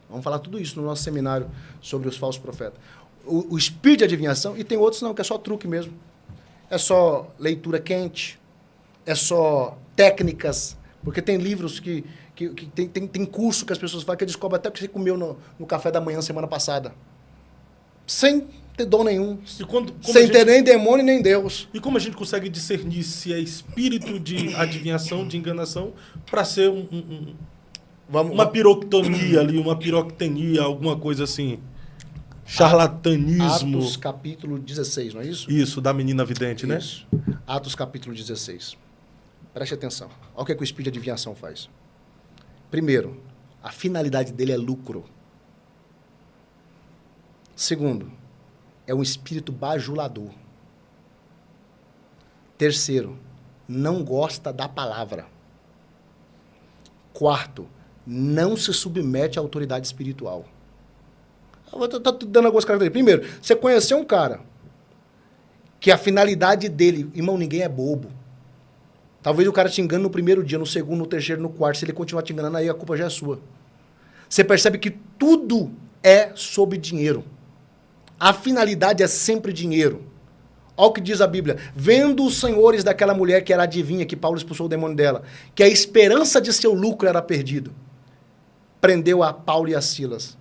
C: Vamos falar tudo isso no nosso seminário sobre os falsos profetas. O espírito de adivinhação, e tem outros não, que é só truque mesmo. É só leitura quente, é só técnicas, porque tem livros que tem curso que as pessoas fazem que descobrem até o que você comeu no café da manhã semana passada. Sem ter dom nenhum. Sem ter nem demônio nem Deus.
B: E como a gente consegue discernir se é espírito de adivinhação, de enganação, para ser uma piroctonia ali, uma piroctenia, alguma coisa assim? Charlatanismo.
C: Atos capítulo 16, não é isso?
B: Isso, da menina vidente,
C: isso. Né? Atos capítulo 16. Preste atenção. Olha o que o espírito de adivinhação faz. Primeiro, a finalidade dele é lucro. Segundo, é um espírito bajulador. Terceiro, não gosta da palavra. Quarto, não se submete à autoridade espiritual. Eu vou estar dando algumas características. Primeiro, você conheceu um cara que a finalidade dele, irmão, ninguém é bobo. Talvez o cara te engane no primeiro dia, no segundo, no terceiro, no quarto. Se ele continuar te enganando, aí a culpa já é sua. Você percebe que tudo é sobre dinheiro. A finalidade é sempre dinheiro. Olha o que diz a Bíblia. Vendo os senhores daquela mulher que era adivinha, que Paulo expulsou o demônio dela, que a esperança de seu lucro era perdido, prendeu a Paulo e a Silas.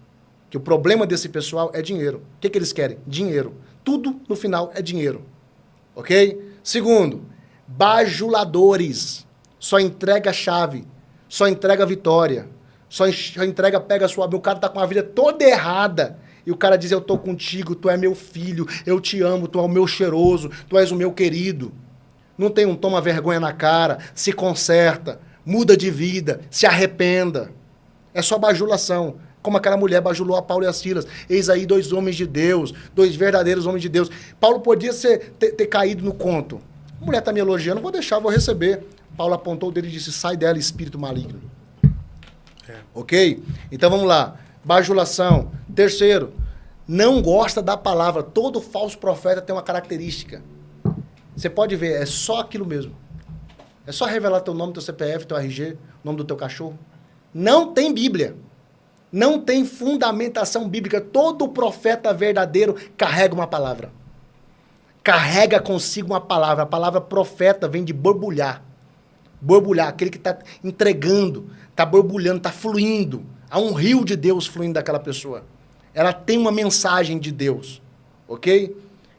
C: Que o problema desse pessoal é dinheiro. O que eles querem? Dinheiro. Tudo, no final, é dinheiro. Ok? Segundo, bajuladores. Só entrega a chave. Só entrega a vitória. Só entrega, pega a sua... O cara tá com a vida toda errada. E o cara diz, eu tô contigo, tu é meu filho, eu te amo, tu é o meu cheiroso, tu és o meu querido. Não tem toma vergonha na cara, se conserta, muda de vida, se arrependa. É só bajulação. Como aquela mulher bajulou a Paulo e a Silas. Eis aí 2 homens de Deus, 2 verdadeiros homens de Deus. Paulo podia ter caído no conto. A mulher está me elogiando, vou deixar, vou receber. Paulo apontou o dedo e disse, sai dela, espírito maligno. Ok? Então vamos lá. Bajulação. Terceiro, Não gosta da palavra. Todo falso profeta tem uma característica. Você pode ver, é só aquilo mesmo. É só revelar teu nome, teu CPF, teu RG, o nome do teu cachorro. Não tem Bíblia. Não tem fundamentação bíblica. Todo profeta verdadeiro carrega uma palavra. Carrega consigo uma palavra. A palavra profeta vem de borbulhar. Borbulhar, aquele que está entregando, está borbulhando, está fluindo. Há um rio de Deus fluindo daquela pessoa. Ela tem uma mensagem de Deus. Ok?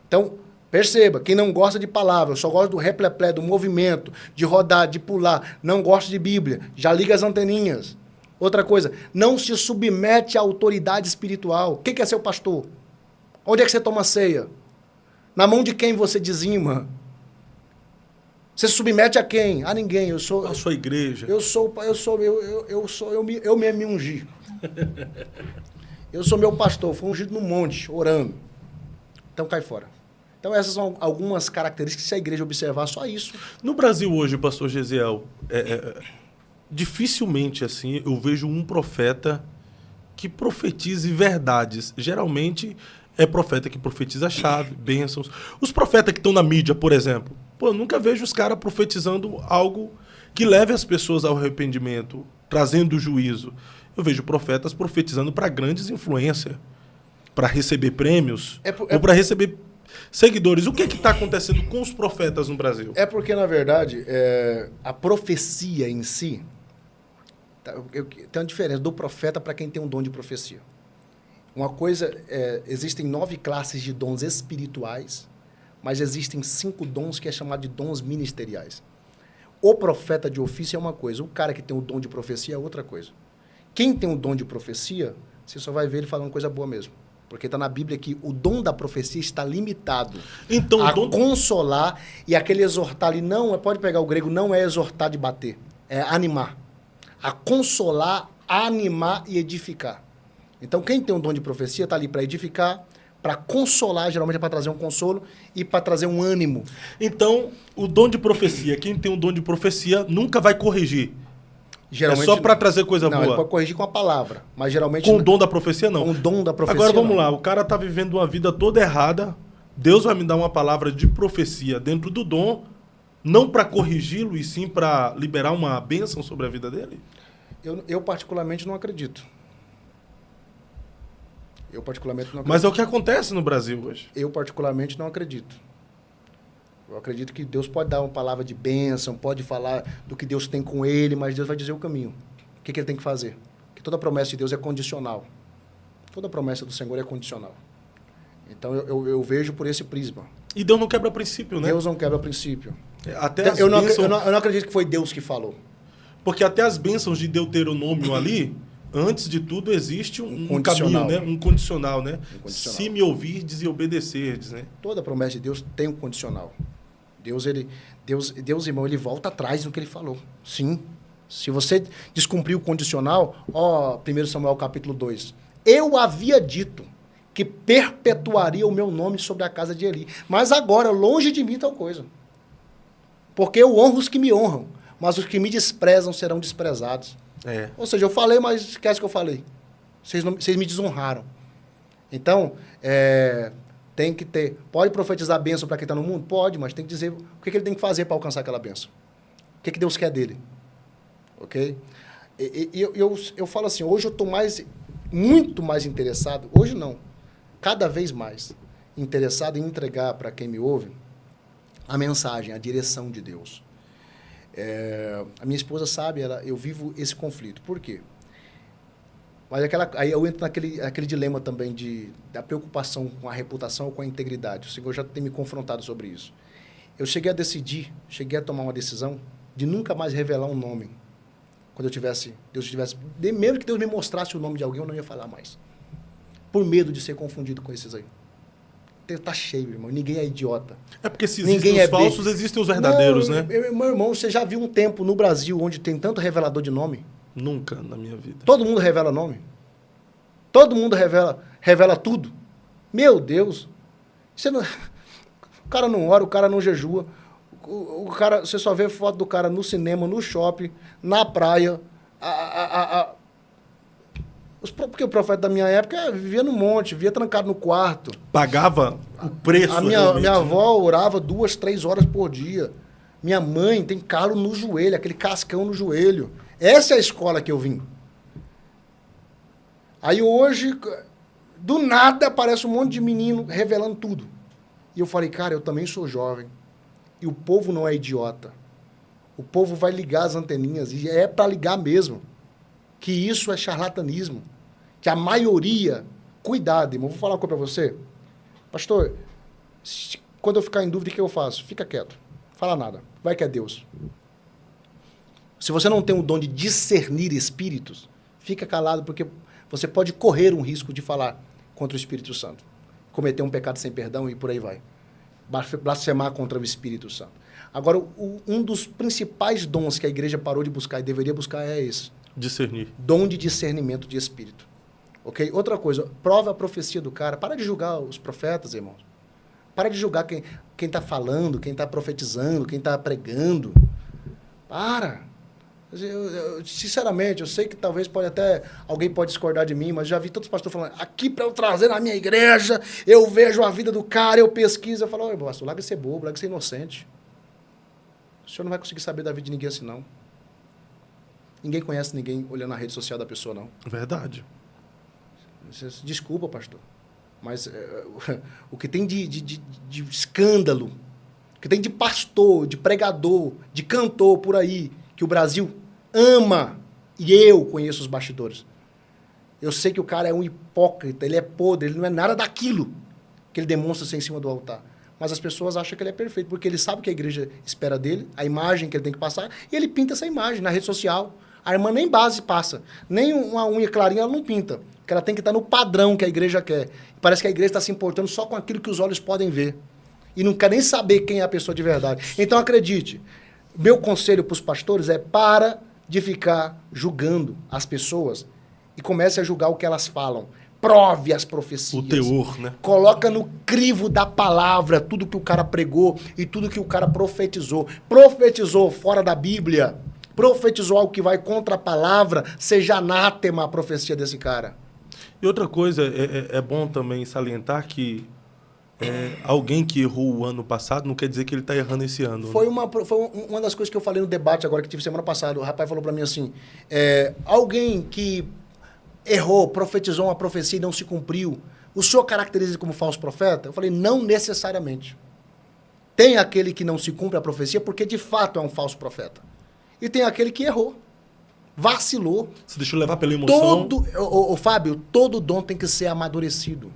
C: Então, perceba, quem não gosta de palavra, só gosta do repleplé, do movimento, de rodar, de pular, não gosta de Bíblia, já liga as anteninhas. Outra coisa, não se submete à autoridade espiritual. O que é ser o pastor? Onde é que você toma ceia? Na mão de quem você dizima? Você se submete a quem? A ninguém. Eu sou
B: a sua igreja.
C: Eu mesmo me ungi. Eu sou meu pastor, fui ungido no monte, orando. Então cai fora. Então essas são algumas características que se a igreja observar, só isso.
B: No Brasil hoje, pastor Gesiel, dificilmente assim eu vejo um profeta que profetize verdades. Geralmente é profeta que profetiza chave, bênçãos. Os profetas que estão na mídia, por exemplo, eu nunca vejo os caras profetizando algo que leve as pessoas ao arrependimento, trazendo juízo. Eu vejo profetas profetizando para grandes influências, para receber prêmios ou para receber seguidores. O que está acontecendo com os profetas no Brasil?
C: É porque, na verdade, a profecia em si... Tem uma diferença do profeta para quem tem um dom de profecia. Uma coisa, existem 9 classes de dons espirituais, mas existem 5 dons que é chamado de dons ministeriais. O profeta de ofício é uma coisa, o cara que tem o dom de profecia é outra coisa. Quem tem o dom de profecia, você só vai ver ele falando coisa boa mesmo. Porque está na Bíblia que o dom da profecia está limitado
B: então,
C: a consolar e aquele exortar ali. Não, pode pegar o grego, não é exortar de bater, é animar. A consolar, animar e edificar. Então, quem tem um dom de profecia está ali para edificar, para consolar, geralmente é para trazer um consolo e para trazer um ânimo.
B: Então, o dom de profecia, quem tem um dom de profecia nunca vai corrigir.
C: Geralmente,
B: é só para trazer coisa
C: boa. Não, ele pode corrigir com a palavra, mas geralmente...
B: Com o dom da profecia, não.
C: Com o dom da profecia,
B: agora, vamos lá. O cara está vivendo uma vida toda errada. Deus vai me dar uma palavra de profecia dentro do dom, não para corrigi-lo, e sim para liberar uma bênção sobre a vida dele?
C: Eu particularmente não acredito.
B: Mas é o que acontece no Brasil hoje.
C: Eu particularmente não acredito. Eu acredito que Deus pode dar uma palavra de bênção, pode falar do que Deus tem com ele, mas Deus vai dizer o caminho. O que ele tem que fazer? Porque toda promessa de Deus é condicional. Toda promessa do Senhor é condicional. Então eu vejo por esse prisma.
B: E Deus não quebra princípio, né?
C: Deus não quebra princípio.
B: Até as
C: eu não acredito que foi Deus que falou.
B: Porque até as bênçãos de Deuteronômio ali, antes de tudo, existe um caminho, né? Um condicional, né? Se me ouvirdes e obedecerdes, né?
C: Toda promessa de Deus tem um condicional. Deus, irmão, ele volta atrás no que ele falou. Sim. Se você descumprir o condicional, 1 Samuel capítulo 2. Eu havia dito que perpetuaria o meu nome sobre a casa de Eli. Mas agora, longe de mim tal coisa. Porque eu honro os que me honram, mas os que me desprezam serão desprezados. Ou seja, eu falei, mas esquece que eu falei. Vocês me desonraram. Então, tem que ter... Pode profetizar a bênção para quem está no mundo? Pode, mas tem que dizer o que ele tem que fazer para alcançar aquela bênção. O que Deus quer dele. Ok? Eu falo assim, hoje eu estou muito mais interessado, hoje não, cada vez mais interessado em entregar para quem me ouve a mensagem, a direção de Deus. A minha esposa sabe, eu vivo esse conflito. Por quê? Mas aí eu entro naquele dilema também da preocupação com a reputação ou com a integridade. O Senhor já tem me confrontado sobre isso. Eu cheguei a tomar uma decisão de nunca mais revelar um nome. Quando mesmo que Deus me mostrasse o nome de alguém, eu não ia falar mais. Por medo de ser confundido com esses aí. Tá cheio, irmão. Ninguém é idiota.
B: É porque se existem os falsos, existem os verdadeiros, né?
C: Meu irmão, você já viu um tempo no Brasil onde tem tanto revelador de nome?
B: Nunca na minha vida.
C: Todo mundo revela nome. Todo mundo revela tudo. Meu Deus. O cara não ora, o cara não jejua. O cara, você só vê foto do cara no cinema, no shopping, na praia. Porque o profeta da minha época vivia no monte, vivia trancado no quarto.
B: Pagava o preço.
C: A minha avó orava 2, 3 horas por dia. Minha mãe tem calo no joelho, aquele cascão no joelho. Essa é a escola que eu vim. Aí hoje, do nada, aparece um monte de menino revelando tudo. E eu falei, cara, eu também sou jovem. E o povo não é idiota. O povo vai ligar as anteninhas, e é para ligar mesmo. Que isso é charlatanismo. Que a maioria... Cuidado, irmão. Vou falar uma coisa para você. Pastor, quando eu ficar em dúvida, o que eu faço? Fica quieto. Fala nada. Vai que é Deus. Se você não tem o dom de discernir espíritos, fica calado, porque você pode correr um risco de falar contra o Espírito Santo. Cometer um pecado sem perdão e por aí vai. Blasfemar contra o Espírito Santo. Agora, um dos principais dons que a igreja parou de buscar e deveria buscar é esse.
B: Discernir.
C: Dom de discernimento de espírito. Ok? Outra coisa, prova a profecia do cara. Para de julgar os profetas, irmãos. Para de julgar quem está falando, quem está profetizando, quem está pregando. Para. Sinceramente, eu sei que talvez alguém pode discordar de mim, mas já vi tantos pastores falando, aqui para eu trazer na minha igreja, eu vejo a vida do cara, eu pesquiso, eu falo, oi, pastor, larga de ser bobo, larga de ser inocente. O senhor não vai conseguir saber da vida de ninguém assim, não. Ninguém conhece ninguém olhando a rede social da pessoa, não.
B: Verdade.
C: Desculpa, pastor, mas o que tem de escândalo, o que tem de pastor, de pregador, de cantor por aí, que o Brasil ama, e eu conheço os bastidores. Eu sei que o cara é um hipócrita, ele é podre, ele não é nada daquilo que ele demonstra ser em cima do altar. Mas as pessoas acham que ele é perfeito, porque ele sabe que a igreja espera dele, a imagem que ele tem que passar, e ele pinta essa imagem na rede social. A irmã nem base passa, nem uma unha clarinha ela não pinta, porque ela tem que estar no padrão que a igreja quer. Parece que a igreja está se importando só com aquilo que os olhos podem ver. E não quer nem saber quem é a pessoa de verdade. Então, acredite, meu conselho para os pastores é para de ficar julgando as pessoas e comece a julgar o que elas falam. Prove as profecias.
B: O teor, né?
C: Coloca no crivo da palavra tudo que o cara pregou e tudo que o cara profetizou. Profetizou fora da Bíblia. Profetizou algo que vai contra a palavra. Seja anátema a profecia desse cara.
B: E outra coisa, é bom também salientar que alguém que errou o ano passado não quer dizer que ele está errando esse ano.
C: Foi,
B: né?
C: uma das coisas que eu falei no debate agora que tive semana passada. O rapaz falou para mim assim, alguém que errou, profetizou uma profecia e não se cumpriu, o senhor caracteriza como falso profeta? Eu falei, não necessariamente. Tem aquele que não se cumpre a profecia porque de fato é um falso profeta. E tem aquele que errou, vacilou.
B: Se deixou levar pela emoção.
C: Fábio, todo dom tem que ser amadurecido.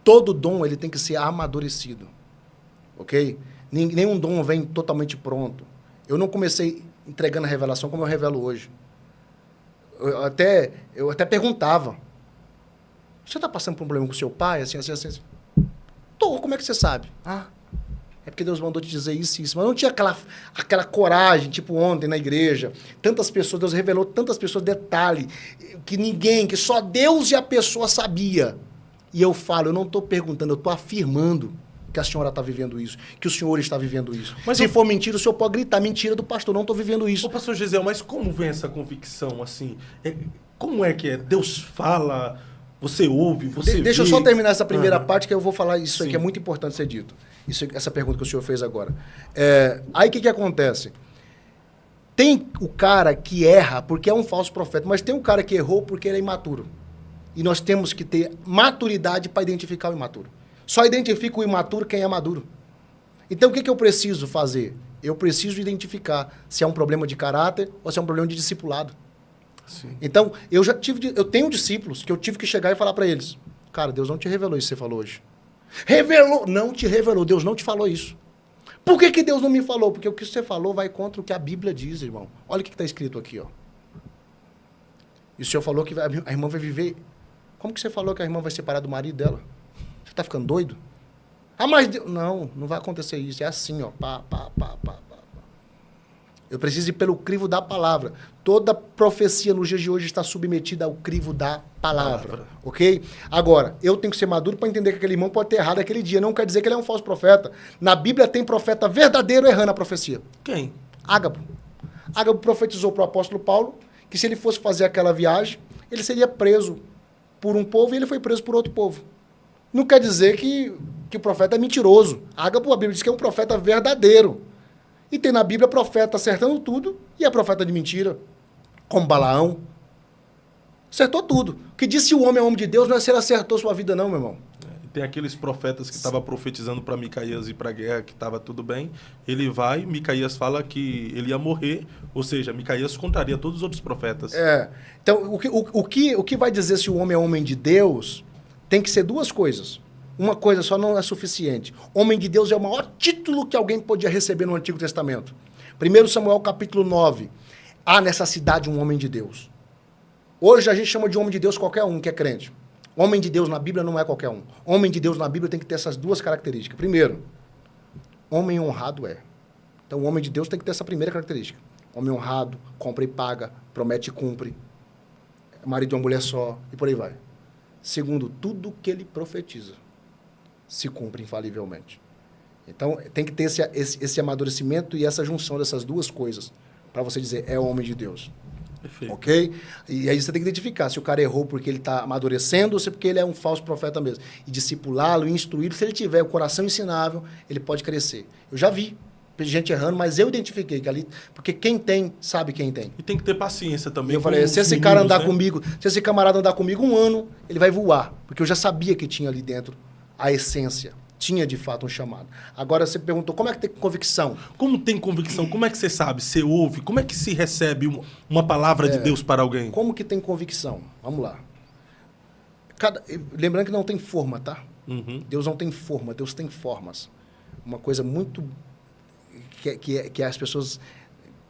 C: Todo dom ele tem que ser amadurecido. Ok? Nenhum dom vem totalmente pronto. Eu não comecei entregando a revelação como eu revelo hoje. Eu até perguntava. Você está passando por um problema com seu pai? Assim. Tô, como é que você sabe? É porque Deus mandou te dizer isso e isso. Mas não tinha aquela coragem, tipo ontem na igreja. Tantas pessoas, Deus revelou tantas pessoas, detalhe, que só Deus e a pessoa sabia. E eu falo, eu não estou perguntando, eu estou afirmando que a senhora está vivendo isso, que o senhor está vivendo isso. Mas se for mentira, o senhor pode gritar, mentira do pastor, não estou vivendo isso.
B: Ô, pastor Gisel, mas como vem essa convicção, assim? Como é que é? Deus fala, você ouve, você vê?
C: Deixa eu só terminar essa primeira parte, que eu vou falar isso aí,
B: Sim.
C: que é muito importante ser dito. Essa pergunta que o senhor fez agora. Aí o que acontece? Tem o cara que erra porque é um falso profeta, mas tem o cara que errou porque ele é imaturo. E nós temos que ter maturidade para identificar o imaturo. Só identifica o imaturo quem é maduro. Então, o que eu preciso fazer? Eu preciso identificar se é um problema de caráter ou se é um problema de discipulado.
B: Sim.
C: Então, eu tenho discípulos que eu tive que chegar e falar para eles, cara, Deus não te revelou isso que você falou hoje. Revelou? Não te revelou. Deus não te falou isso. Por que Deus não me falou? Porque o que você falou vai contra o que a Bíblia diz, irmão. Olha o que está escrito aqui, ó. E o senhor falou que a irmã vai viver... Como que você falou que a irmã vai separar do marido dela? Você está ficando doido? Mas... Não vai acontecer isso. É assim, ó. Eu preciso ir pelo crivo da palavra. Toda profecia nos dias de hoje está submetida ao crivo da palavra. Ok? Agora, eu tenho que ser maduro para entender que aquele irmão pode ter errado aquele dia. Não quer dizer que ele é um falso profeta. Na Bíblia tem profeta verdadeiro errando a profecia.
B: Quem?
C: Ágabo. Ágabo profetizou para o apóstolo Paulo que se ele fosse fazer aquela viagem, ele seria preso por um povo e ele foi preso por outro povo. Não quer dizer que o profeta é mentiroso. Ágabo, a Bíblia diz que é um profeta verdadeiro. E tem na Bíblia profeta acertando tudo e é profeta de mentira, como Balaão. Acertou tudo. O que disse o homem é homem de Deus não é se ele acertou sua vida não, meu irmão.
B: Tem aqueles profetas que estavam profetizando para Micaías ir para a guerra, que estava tudo bem. Ele vai, Micaías fala que ele ia morrer, ou seja, Micaías contraria todos os outros profetas.
C: Então, o que vai dizer se o homem é homem de Deus tem que ser duas coisas. Uma coisa só não é suficiente. Homem de Deus é o maior título que alguém podia receber no Antigo Testamento. 1 Samuel capítulo 9. Há nessa cidade um homem de Deus. Hoje a gente chama de homem de Deus qualquer um que é crente. Homem de Deus na Bíblia não é qualquer um. Homem de Deus na Bíblia tem que ter essas duas características. Primeiro, homem honrado é. Então, o homem de Deus tem que ter essa primeira característica. Homem honrado, compra e paga, promete e cumpre. Marido de uma mulher só, e por aí vai. Segundo, tudo que ele profetiza se cumpre infalivelmente. Então, tem que ter esse amadurecimento e essa junção dessas duas coisas para você dizer, é homem de Deus.
B: Perfeito.
C: Ok? E aí você tem que identificar se o cara errou porque ele está amadurecendo ou se porque ele é um falso profeta mesmo. E discipulá-lo, instruí-lo. Se ele tiver o coração ensinável, ele pode crescer. Eu já vi gente errando, mas eu identifiquei que ali... Porque quem tem, sabe quem tem.
B: E tem que ter paciência também.
C: Eu falei, se esse cara andar comigo, se esse camarada andar comigo 1 ano, ele vai voar. Porque eu já sabia que tinha ali dentro a essência. Tinha, de fato, um chamado. Agora, você perguntou, como é que tem convicção?
B: Como tem convicção? Como é que você sabe? Você ouve? Como é que se recebe uma palavra de Deus para alguém?
C: Como que tem convicção? Vamos lá. Lembrando que não tem forma, tá?
B: Uhum.
C: Deus não tem forma, Deus tem formas. Uma coisa muito... que as pessoas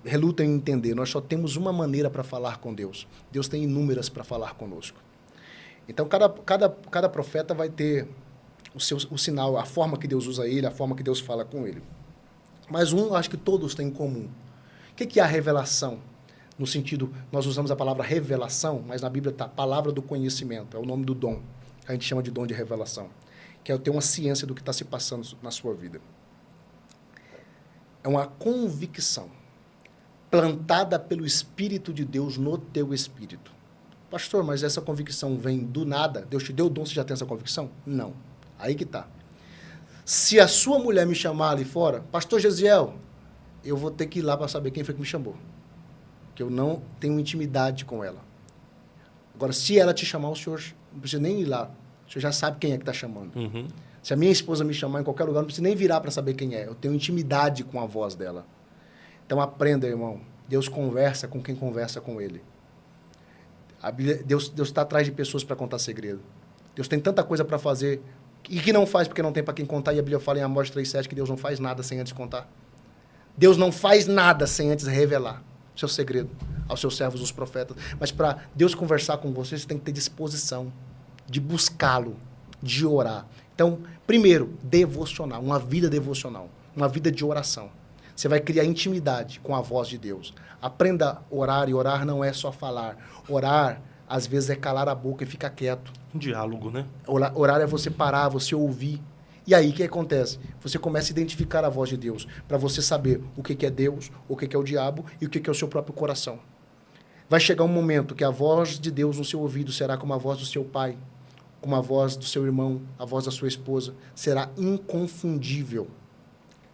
C: relutam em entender. Nós só temos uma maneira para falar com Deus. Deus tem inúmeras para falar conosco. Então, cada profeta vai ter... o sinal, a forma que Deus usa ele, a forma que Deus fala com ele. Mas acho que todos têm em comum. O que é a revelação? No sentido, nós usamos a palavra revelação, mas na Bíblia está a palavra do conhecimento, é o nome do dom. A gente chama de dom de revelação, que é ter uma ciência do que está se passando na sua vida. É uma convicção plantada pelo Espírito de Deus no teu espírito. Pastor, mas essa convicção vem do nada? Deus te deu o dom, você já tem essa convicção? Não. Aí que tá. Se a sua mulher me chamar ali fora, Pastor Gesiel, eu vou ter que ir lá para saber quem foi que me chamou. Que eu não tenho intimidade com ela. Agora, se ela te chamar, o senhor não precisa nem ir lá. O senhor já sabe quem é que está chamando.
B: Uhum.
C: Se a minha esposa me chamar em qualquer lugar, não precisa nem virar para saber quem é. Eu tenho intimidade com a voz dela. Então, aprenda, irmão. Deus conversa com quem conversa com ele. Deus está atrás de pessoas para contar segredo. Deus tem tanta coisa para fazer e que não faz porque não tem para quem contar. E a Bíblia fala em Amós 3,7 que Deus não faz nada sem antes contar. Deus não faz nada sem antes revelar o seu segredo aos seus servos, os profetas. Mas para Deus conversar com você, você tem que ter disposição de buscá-lo, de orar. Então, primeiro, devocional, uma vida devocional, uma vida de oração. Você vai criar intimidade com a voz de Deus. Aprenda a orar, e orar não é só falar. Orar, às vezes, é calar a boca e ficar quieto.
B: Um diálogo, né?
C: Orar é você parar, você ouvir. E aí, o que acontece? Você começa a identificar a voz de Deus, para você saber o que é Deus, o que é o diabo e o que é o seu próprio coração. Vai chegar um momento que a voz de Deus no seu ouvido será como a voz do seu pai, como a voz do seu irmão, a voz da sua esposa. Será inconfundível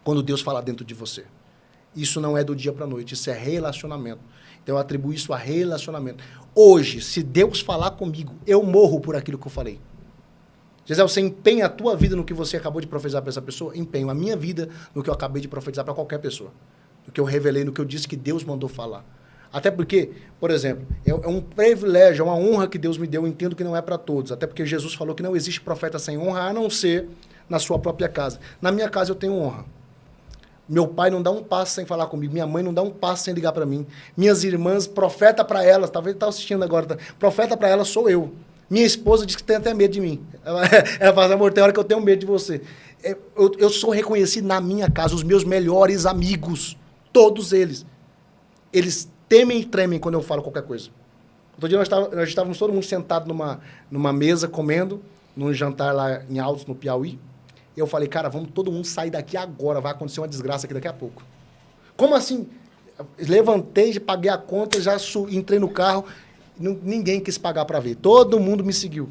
C: quando Deus falar dentro de você. Isso não é do dia para a noite, isso é relacionamento. Então, eu atribuo isso a relacionamento. Hoje, se Deus falar comigo, eu morro por aquilo que eu falei. Gisele, você empenha a tua vida no que você acabou de profetizar para essa pessoa? Empenho a minha vida no que eu acabei de profetizar para qualquer pessoa. No que eu revelei, no que eu disse que Deus mandou falar. Até porque, por exemplo, é um privilégio, é uma honra que Deus me deu, eu entendo que não é para todos. Até porque Jesus falou que não existe profeta sem honra, a não ser na sua própria casa. Na minha casa eu tenho honra. Meu pai não dá um passo sem falar comigo. Minha mãe não dá um passo sem ligar para mim. Minhas irmãs, profeta para elas, talvez ele está assistindo agora, profeta para elas sou eu. Minha esposa diz que tem até medo de mim. Ela fala, amor, tem hora que eu tenho medo de você. Eu sou reconhecido na minha casa, os meus melhores amigos, todos eles temem e tremem quando eu falo qualquer coisa. Outro dia nós estávamos todo mundo sentado numa mesa, comendo, num jantar lá em Altos, no Piauí. E eu falei, cara, vamos todo mundo sair daqui agora, vai acontecer uma desgraça aqui daqui a pouco. Como assim? Levantei, paguei a conta, já entrei no carro. Ninguém quis pagar para ver. Todo mundo me seguiu.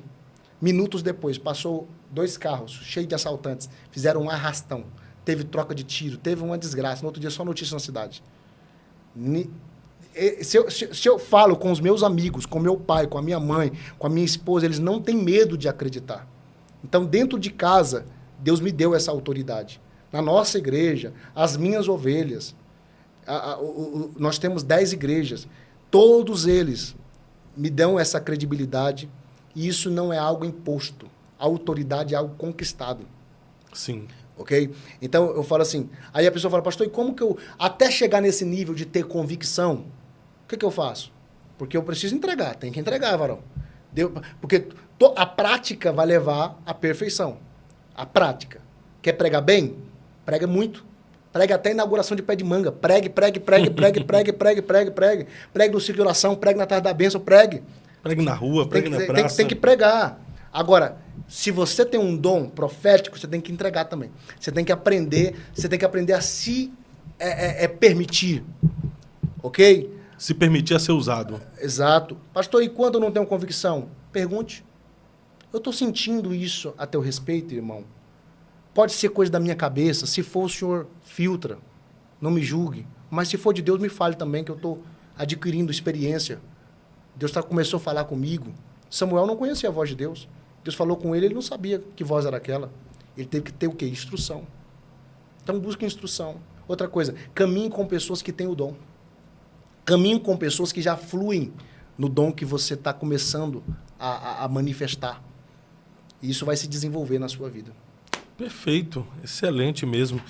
C: Minutos depois, passou 2 carros cheios de assaltantes. Fizeram um arrastão. Teve troca de tiro. Teve uma desgraça. No outro dia, só notícia na cidade. Se eu falo com os meus amigos, com meu pai, com a minha mãe, com a minha esposa, eles não têm medo de acreditar. Então, dentro de casa, Deus me deu essa autoridade. Na nossa igreja, as minhas ovelhas, nós temos 10 igrejas. Todos eles me dão essa credibilidade e isso não é algo imposto. A autoridade é algo conquistado.
B: Sim.
C: Ok? Então, eu falo assim, aí a pessoa fala, pastor, e como que eu, até chegar nesse nível de ter convicção, o que eu faço? Porque eu preciso entregar, tem que entregar, varão. Porque a prática vai levar à perfeição. A prática. Quer pregar bem? Prega muito. Prega até a inauguração de pé de manga. Pregue. Pregue no ciclo de oração, pregue na tarde da bênção, pregue.
B: Pregue na rua, pregue na praça.
C: Tem que pregar. Agora, se você tem um dom profético, você tem que entregar também. Você tem que aprender a se permitir. Ok?
B: Se permitir a ser usado.
C: Exato. Pastor, e quando eu não tenho convicção? Pergunte. Eu estou sentindo isso a teu respeito, irmão. Pode ser coisa da minha cabeça. Se for, o senhor filtra. Não me julgue. Mas se for de Deus, me fale também, que eu estou adquirindo experiência. Deus começou a falar comigo. Samuel não conhecia a voz de Deus. Deus falou com ele, ele não sabia que voz era aquela. Ele teve que ter o quê? Instrução. Então, busque instrução. Outra coisa, caminhe com pessoas que têm o dom. Caminhe com pessoas que já fluem no dom que você está começando a manifestar. E isso vai se desenvolver na sua vida.
B: Perfeito, excelente mesmo.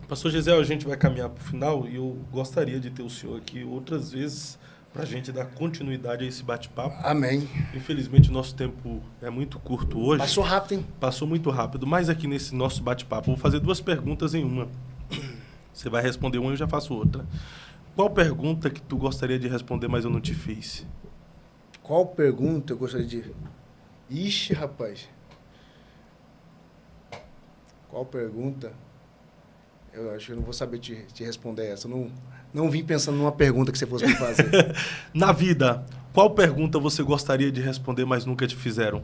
B: Pastor Gisel, a gente vai caminhar para o final e eu gostaria de ter o senhor aqui outras vezes para a gente dar continuidade a esse bate-papo.
C: Amém.
B: Infelizmente, o nosso tempo é muito curto hoje.
C: Passou rápido, hein?
B: Passou muito rápido, mas aqui nesse nosso bate-papo, eu vou fazer 2 perguntas em uma. Você vai responder uma e eu já faço outra. Qual pergunta que tu gostaria de responder, mas eu não te fiz?
C: Qual pergunta eu gostaria de... Ixi, rapaz. Qual pergunta? Eu acho que eu não vou saber te responder essa. Eu não vim pensando numa pergunta que você fosse me fazer.
B: Na vida, qual pergunta você gostaria de responder, mas nunca te fizeram?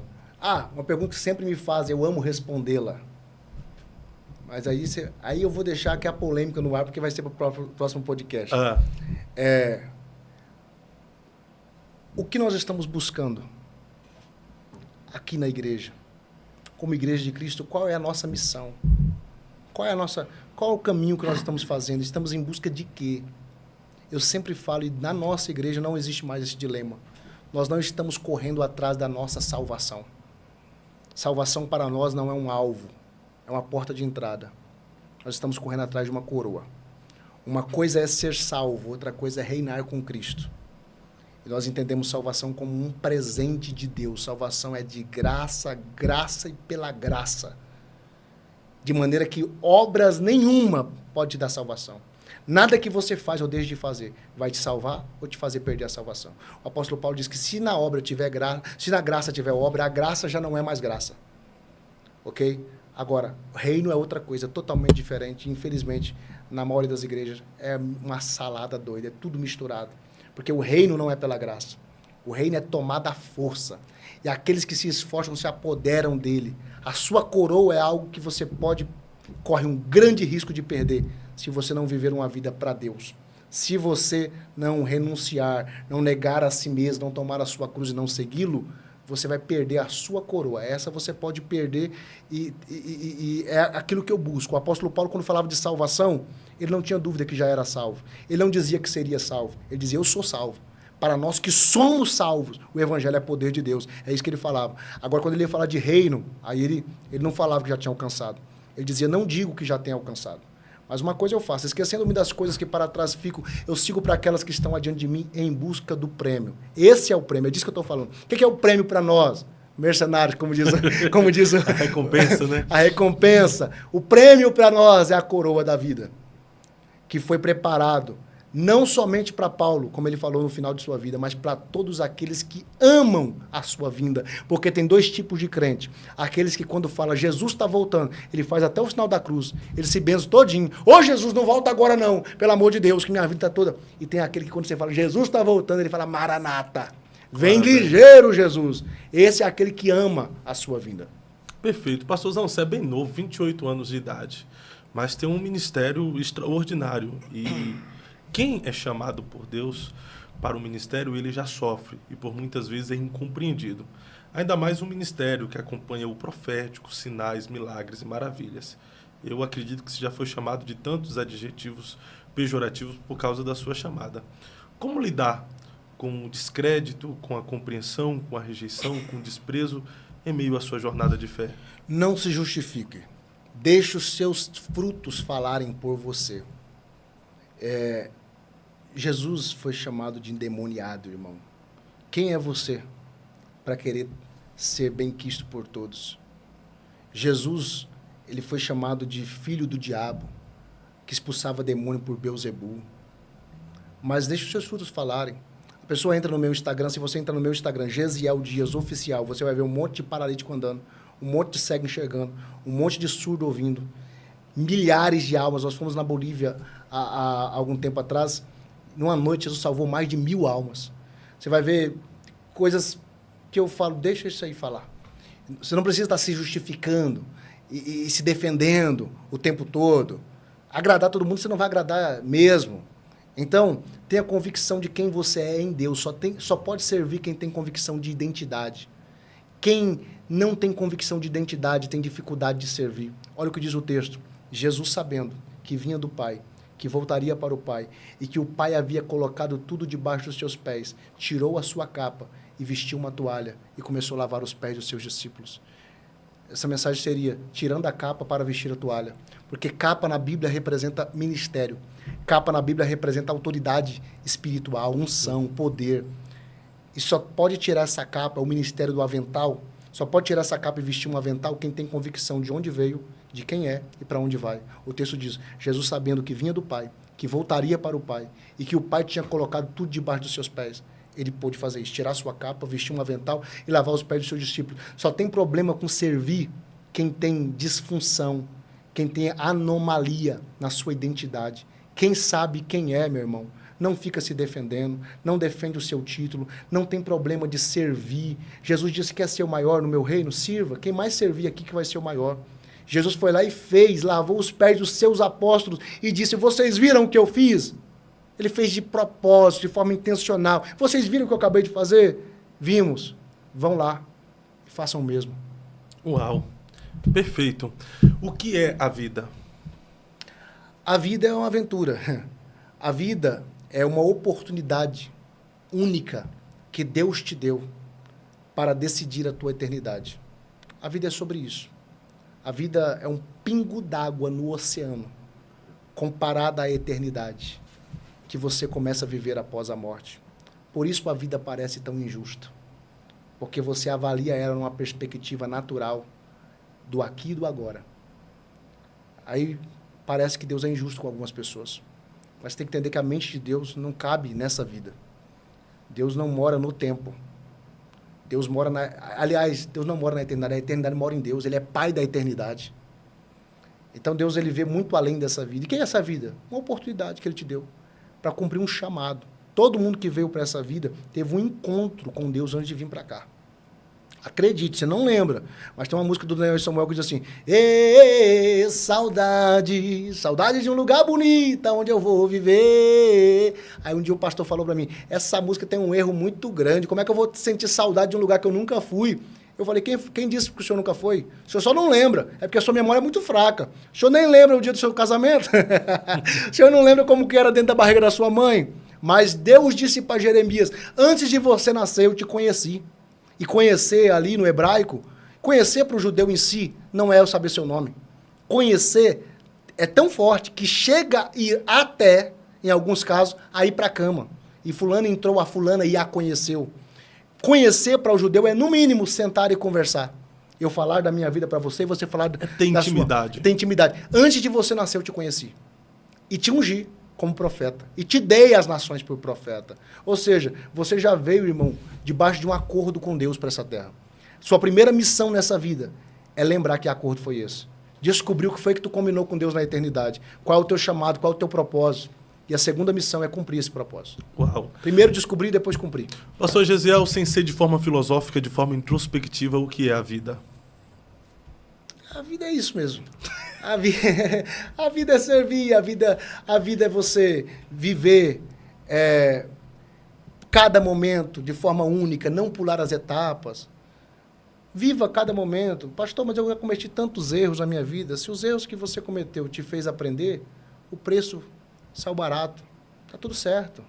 C: Uma pergunta que sempre me fazem, eu amo respondê-la. Mas aí eu vou deixar aqui a polêmica no ar, porque vai ser para o próximo podcast. O que nós estamos buscando aqui na igreja? Como igreja de Cristo, qual é a nossa missão? Qual é o caminho que nós estamos fazendo? Estamos em busca de quê? Eu sempre falo, e na nossa igreja não existe mais esse dilema. Nós não estamos correndo atrás da nossa salvação. Salvação para nós não é um alvo, é uma porta de entrada. Nós estamos correndo atrás de uma coroa. Uma coisa é ser salvo, outra coisa é reinar com Cristo. E nós entendemos salvação como um presente de Deus. Salvação é de graça, graça e pela graça. De maneira que obras nenhuma pode te dar salvação. Nada que você faz ou deixe de fazer vai te salvar ou te fazer perder a salvação. O apóstolo Paulo diz que se na obra tiver graça, se na graça tiver obra, a graça já não é mais graça. Ok? Agora, o reino é outra coisa, totalmente diferente. Infelizmente, na maioria das igrejas, é uma salada doida, é tudo misturado. Porque o reino não é pela graça. O reino é tomado à força. E aqueles que se esforçam se apoderam dele. A sua coroa é algo que você corre um grande risco de perder se você não viver uma vida para Deus. Se você não renunciar, não negar a si mesmo, não tomar a sua cruz e não segui-lo, você vai perder a sua coroa. Essa você pode perder e é aquilo que eu busco. O apóstolo Paulo, quando falava de salvação, ele não tinha dúvida que já era salvo. Ele não dizia que seria salvo. Ele dizia, eu sou salvo. Para nós que somos salvos, o evangelho é poder de Deus. É isso que ele falava. Agora, quando ele ia falar de reino, aí ele não falava que já tinha alcançado. Ele dizia, não digo que já tenha alcançado. Mas uma coisa eu faço, esquecendo-me das coisas que para trás ficam, eu sigo para aquelas que estão adiante de mim em busca do prêmio. Esse é o prêmio, é disso que eu estou falando. O que é o prêmio para nós? Mercenários, como diz
B: a recompensa, né?
C: A recompensa. O prêmio para nós é a coroa da vida, que foi preparado Não somente para Paulo, como ele falou no final de sua vida, mas para todos aqueles que amam a sua vinda. Porque tem dois tipos de crente. Aqueles que quando fala Jesus está voltando, ele faz até o sinal da cruz, ele se benze todinho. Ô Jesus, não volta agora não, pelo amor de Deus, que minha vida está toda... E tem aquele que quando você fala Jesus está voltando, ele fala Maranata. Vem ligeiro, Jesus. Esse é aquele que ama a sua vinda.
B: Perfeito. Pastorzão, você é bem novo, 28 anos de idade, mas tem um ministério extraordinário. E quem é chamado por Deus para o ministério, ele já sofre e por muitas vezes é incompreendido. Ainda mais um ministério que acompanha o profético, sinais, milagres e maravilhas. Eu acredito que você já foi chamado de tantos adjetivos pejorativos por causa da sua chamada. Como lidar com o descrédito, com a compreensão, com a rejeição, com o desprezo em meio à sua jornada de fé?
C: Não se justifique. Deixe os seus frutos falarem por você. Jesus foi chamado de endemoniado, irmão. Quem é você para querer ser benquisto por todos? Jesus, ele foi chamado de filho do diabo, que expulsava demônio por Beelzebul. Mas deixe os seus frutos falarem. A pessoa entra no meu Instagram, se você entra no meu Instagram, Gesiel Dias Oficial, você vai ver um monte de paralítico andando, um monte de cego enxergando, um monte de surdo ouvindo, milhares de almas. Nós fomos na Bolívia há algum tempo atrás, numa noite Jesus salvou mais de 1000 almas. Você vai ver coisas que eu falo, deixa isso aí falar. Você não precisa estar se justificando e se defendendo o tempo todo. Agradar todo mundo, você não vai agradar mesmo. Então, tenha convicção de quem você é em Deus. Só pode servir quem tem convicção de identidade. Quem não tem convicção de identidade tem dificuldade de servir. Olha o que diz o texto. Jesus, sabendo que vinha do Pai, que voltaria para o Pai, e que o Pai havia colocado tudo debaixo dos seus pés, tirou a sua capa e vestiu uma toalha e começou a lavar os pés dos seus discípulos. Essa mensagem seria, tirando a capa para vestir a toalha. Porque capa na Bíblia representa ministério. Capa na Bíblia representa autoridade espiritual, unção, poder. E só pode tirar essa capa, o ministério do avental, só pode tirar essa capa e vestir um avental quem tem convicção de onde veio, de quem é e para onde vai. O texto diz, Jesus sabendo que vinha do Pai, que voltaria para o Pai, e que o Pai tinha colocado tudo debaixo dos seus pés. Ele pôde fazer isso, tirar sua capa, vestir um avental e lavar os pés dos seus discípulos. Só tem problema com servir quem tem disfunção, quem tem anomalia na sua identidade. Quem sabe quem é, meu irmão, não fica se defendendo, não defende o seu título, não tem problema de servir. Jesus disse que quer ser o maior no meu reino, sirva. Quem mais servir aqui que vai ser o maior. Jesus foi lá e fez, lavou os pés dos seus apóstolos e disse, vocês viram o que eu fiz? Ele fez de propósito, de forma intencional. Vocês viram o que eu acabei de fazer? Vimos. Vão lá e façam o mesmo.
B: Uau, perfeito. O que é a vida?
C: A vida é uma aventura. A vida é uma oportunidade única que Deus te deu para decidir a tua eternidade. A vida é sobre isso. A vida é um pingo d'água no oceano, comparada à eternidade que você começa a viver após a morte. Por isso a vida parece tão injusta. Porque você avalia ela numa perspectiva natural do aqui e do agora. Aí parece que Deus é injusto com algumas pessoas. Mas tem que entender que a mente de Deus não cabe nessa vida. Deus não mora no tempo. Deus mora na... Aliás, Deus não mora na eternidade. A eternidade mora em Deus. Ele é Pai da eternidade. Então Deus, ele vê muito além dessa vida. E que é essa vida? Uma oportunidade que ele te deu para cumprir um chamado. Todo mundo que veio para essa vida teve um encontro com Deus antes de vir para cá. Acredite, você não lembra, mas tem uma música do Daniel e Samuel que diz assim, ê, saudade, saudade de um lugar bonito onde eu vou viver. Aí um dia o pastor falou para mim, essa música tem um erro muito grande, como é que eu vou sentir saudade de um lugar que eu nunca fui? Eu falei, quem disse que o senhor nunca foi? O senhor só não lembra, é porque a sua memória é muito fraca. O senhor nem lembra o dia do seu casamento? O senhor não lembra como que era dentro da barriga da sua mãe? Mas Deus disse para Jeremias, antes de você nascer eu te conheci. E conhecer ali no hebraico, conhecer para o judeu em si, não é eu saber seu nome. Conhecer é tão forte que chega a ir até, em alguns casos, a ir para a cama. E fulano entrou a fulana e a conheceu. Conhecer para o judeu é, no mínimo, sentar e conversar. Eu falar da minha vida para você e você falar
B: tem
C: da
B: intimidade.
C: Sua. Tem intimidade. Antes de você nascer, eu te conheci. E te ungi. como profeta. E te dei as nações por profeta. Ou seja, você já veio, irmão, debaixo de um acordo com Deus para essa terra. Sua primeira missão nessa vida é lembrar que acordo foi esse. Descobrir o que foi que tu combinou com Deus na eternidade. Qual é o teu chamado, qual é o teu propósito. E a segunda missão é cumprir esse propósito.
B: Uau.
C: Primeiro descobrir, depois cumprir.
B: Pastor Gesiel, sem ser de forma filosófica, de forma introspectiva, o que é a vida?
C: A vida é isso mesmo. A vida é servir, a vida é você viver cada momento de forma única, não pular as etapas. Viva cada momento. Pastor, mas eu já cometi tantos erros na minha vida. Se os erros que você cometeu te fez aprender, o preço saiu barato. Está tudo certo.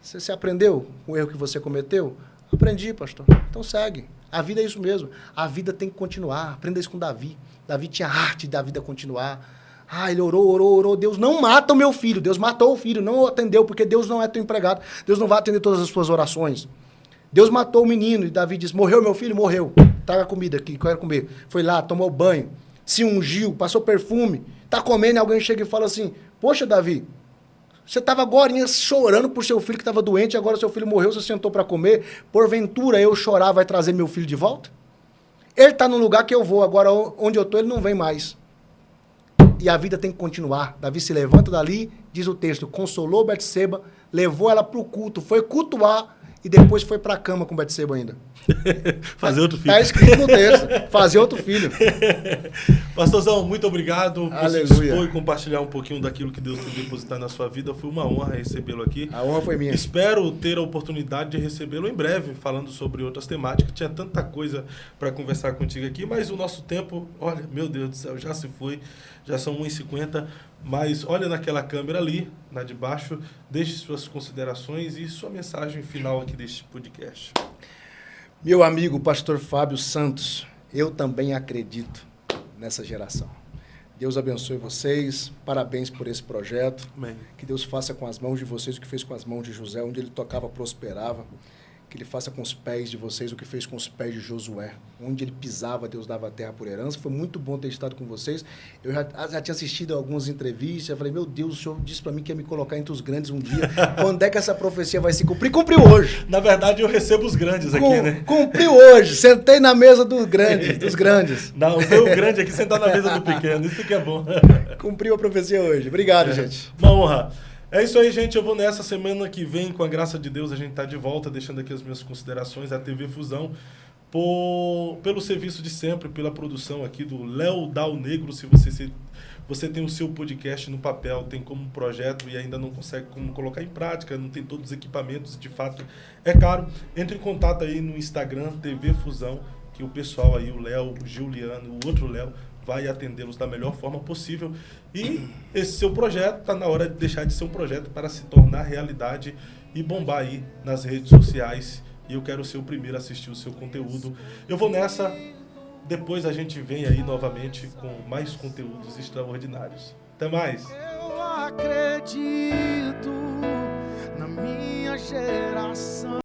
C: Você aprendeu com o erro que você cometeu? Aprendi, pastor. Então segue. A vida é isso mesmo. A vida tem que continuar. Aprenda isso com Davi. Davi tinha arte da vida continuar. Ele orou. Deus não mata o meu filho. Deus matou o filho. Não o atendeu, porque Deus não é teu empregado. Deus não vai atender todas as suas orações. Deus matou o menino. E Davi disse, morreu meu filho? Morreu. Traga comida aqui, quero comer. Foi lá, tomou banho, se ungiu, passou perfume. Está comendo e alguém chega e fala assim, poxa, Davi, você estava agora chorando por seu filho que estava doente, agora seu filho morreu, você sentou para comer. Porventura eu chorar vai trazer meu filho de volta? Ele está no lugar que eu vou, agora onde eu estou ele não vem mais. E a vida tem que continuar. Davi se levanta dali, diz o texto, consolou Betseba, levou ela para o culto, foi cultuar e depois foi para a cama com Betseba ainda.
B: Fazer outro filho.
C: Está escrito no texto, fazer outro filho.
B: Pastorzão, muito obrigado por se dispor e compartilhar um pouquinho daquilo que Deus tem depositado na sua vida. Foi uma honra recebê-lo aqui.
C: A honra foi minha.
B: Espero ter a oportunidade de recebê-lo em breve, falando sobre outras temáticas. Tinha tanta coisa para conversar contigo aqui, mas o nosso tempo, olha, meu Deus do céu, já se foi. Já são 1h50, mas olha naquela câmera ali, na de baixo, deixe suas considerações e sua mensagem final aqui deste podcast.
C: Meu amigo, pastor Fábio Santos, eu também acredito nessa geração. Deus abençoe vocês, parabéns por esse projeto.
B: Amém.
C: Que Deus faça com as mãos de vocês o que fez com as mãos de José, onde ele tocava, prosperava. Que ele faça com os pés de vocês o que fez com os pés de Josué. Onde ele pisava, Deus dava a terra por herança. Foi muito bom ter estado com vocês. Eu já tinha assistido algumas entrevistas. Eu falei, meu Deus, o senhor disse para mim que ia me colocar entre os grandes um dia. Quando é que essa profecia vai se cumprir? Cumpriu hoje.
B: Na verdade, eu recebo os grandes aqui, né?
C: Cumpriu hoje. Sentei na mesa dos grandes.
B: Não, foi o grande aqui sentado na mesa do pequeno. Isso que é bom.
C: Cumpriu a profecia hoje. Obrigado, gente.
B: Uma honra. É isso aí, gente. Eu vou nessa semana que vem, com a graça de Deus, a gente tá de volta, deixando aqui as minhas considerações. A TV Fusão, pelo serviço de sempre, pela produção aqui do Léo Dal Negro. Se você tem o seu podcast no papel, tem como um projeto e ainda não consegue como colocar em prática, não tem todos os equipamentos, de fato é caro, entre em contato aí no Instagram, TV Fusão, que o pessoal aí, o Léo, o Juliano, o outro Léo, vai atendê-los da melhor forma possível. E esse seu projeto está na hora de deixar de ser um projeto para se tornar realidade e bombar aí nas redes sociais. E eu quero ser o primeiro a assistir o seu conteúdo. Eu vou nessa, depois a gente vem aí novamente com mais conteúdos extraordinários. Até mais!
A: Eu acredito na minha geração.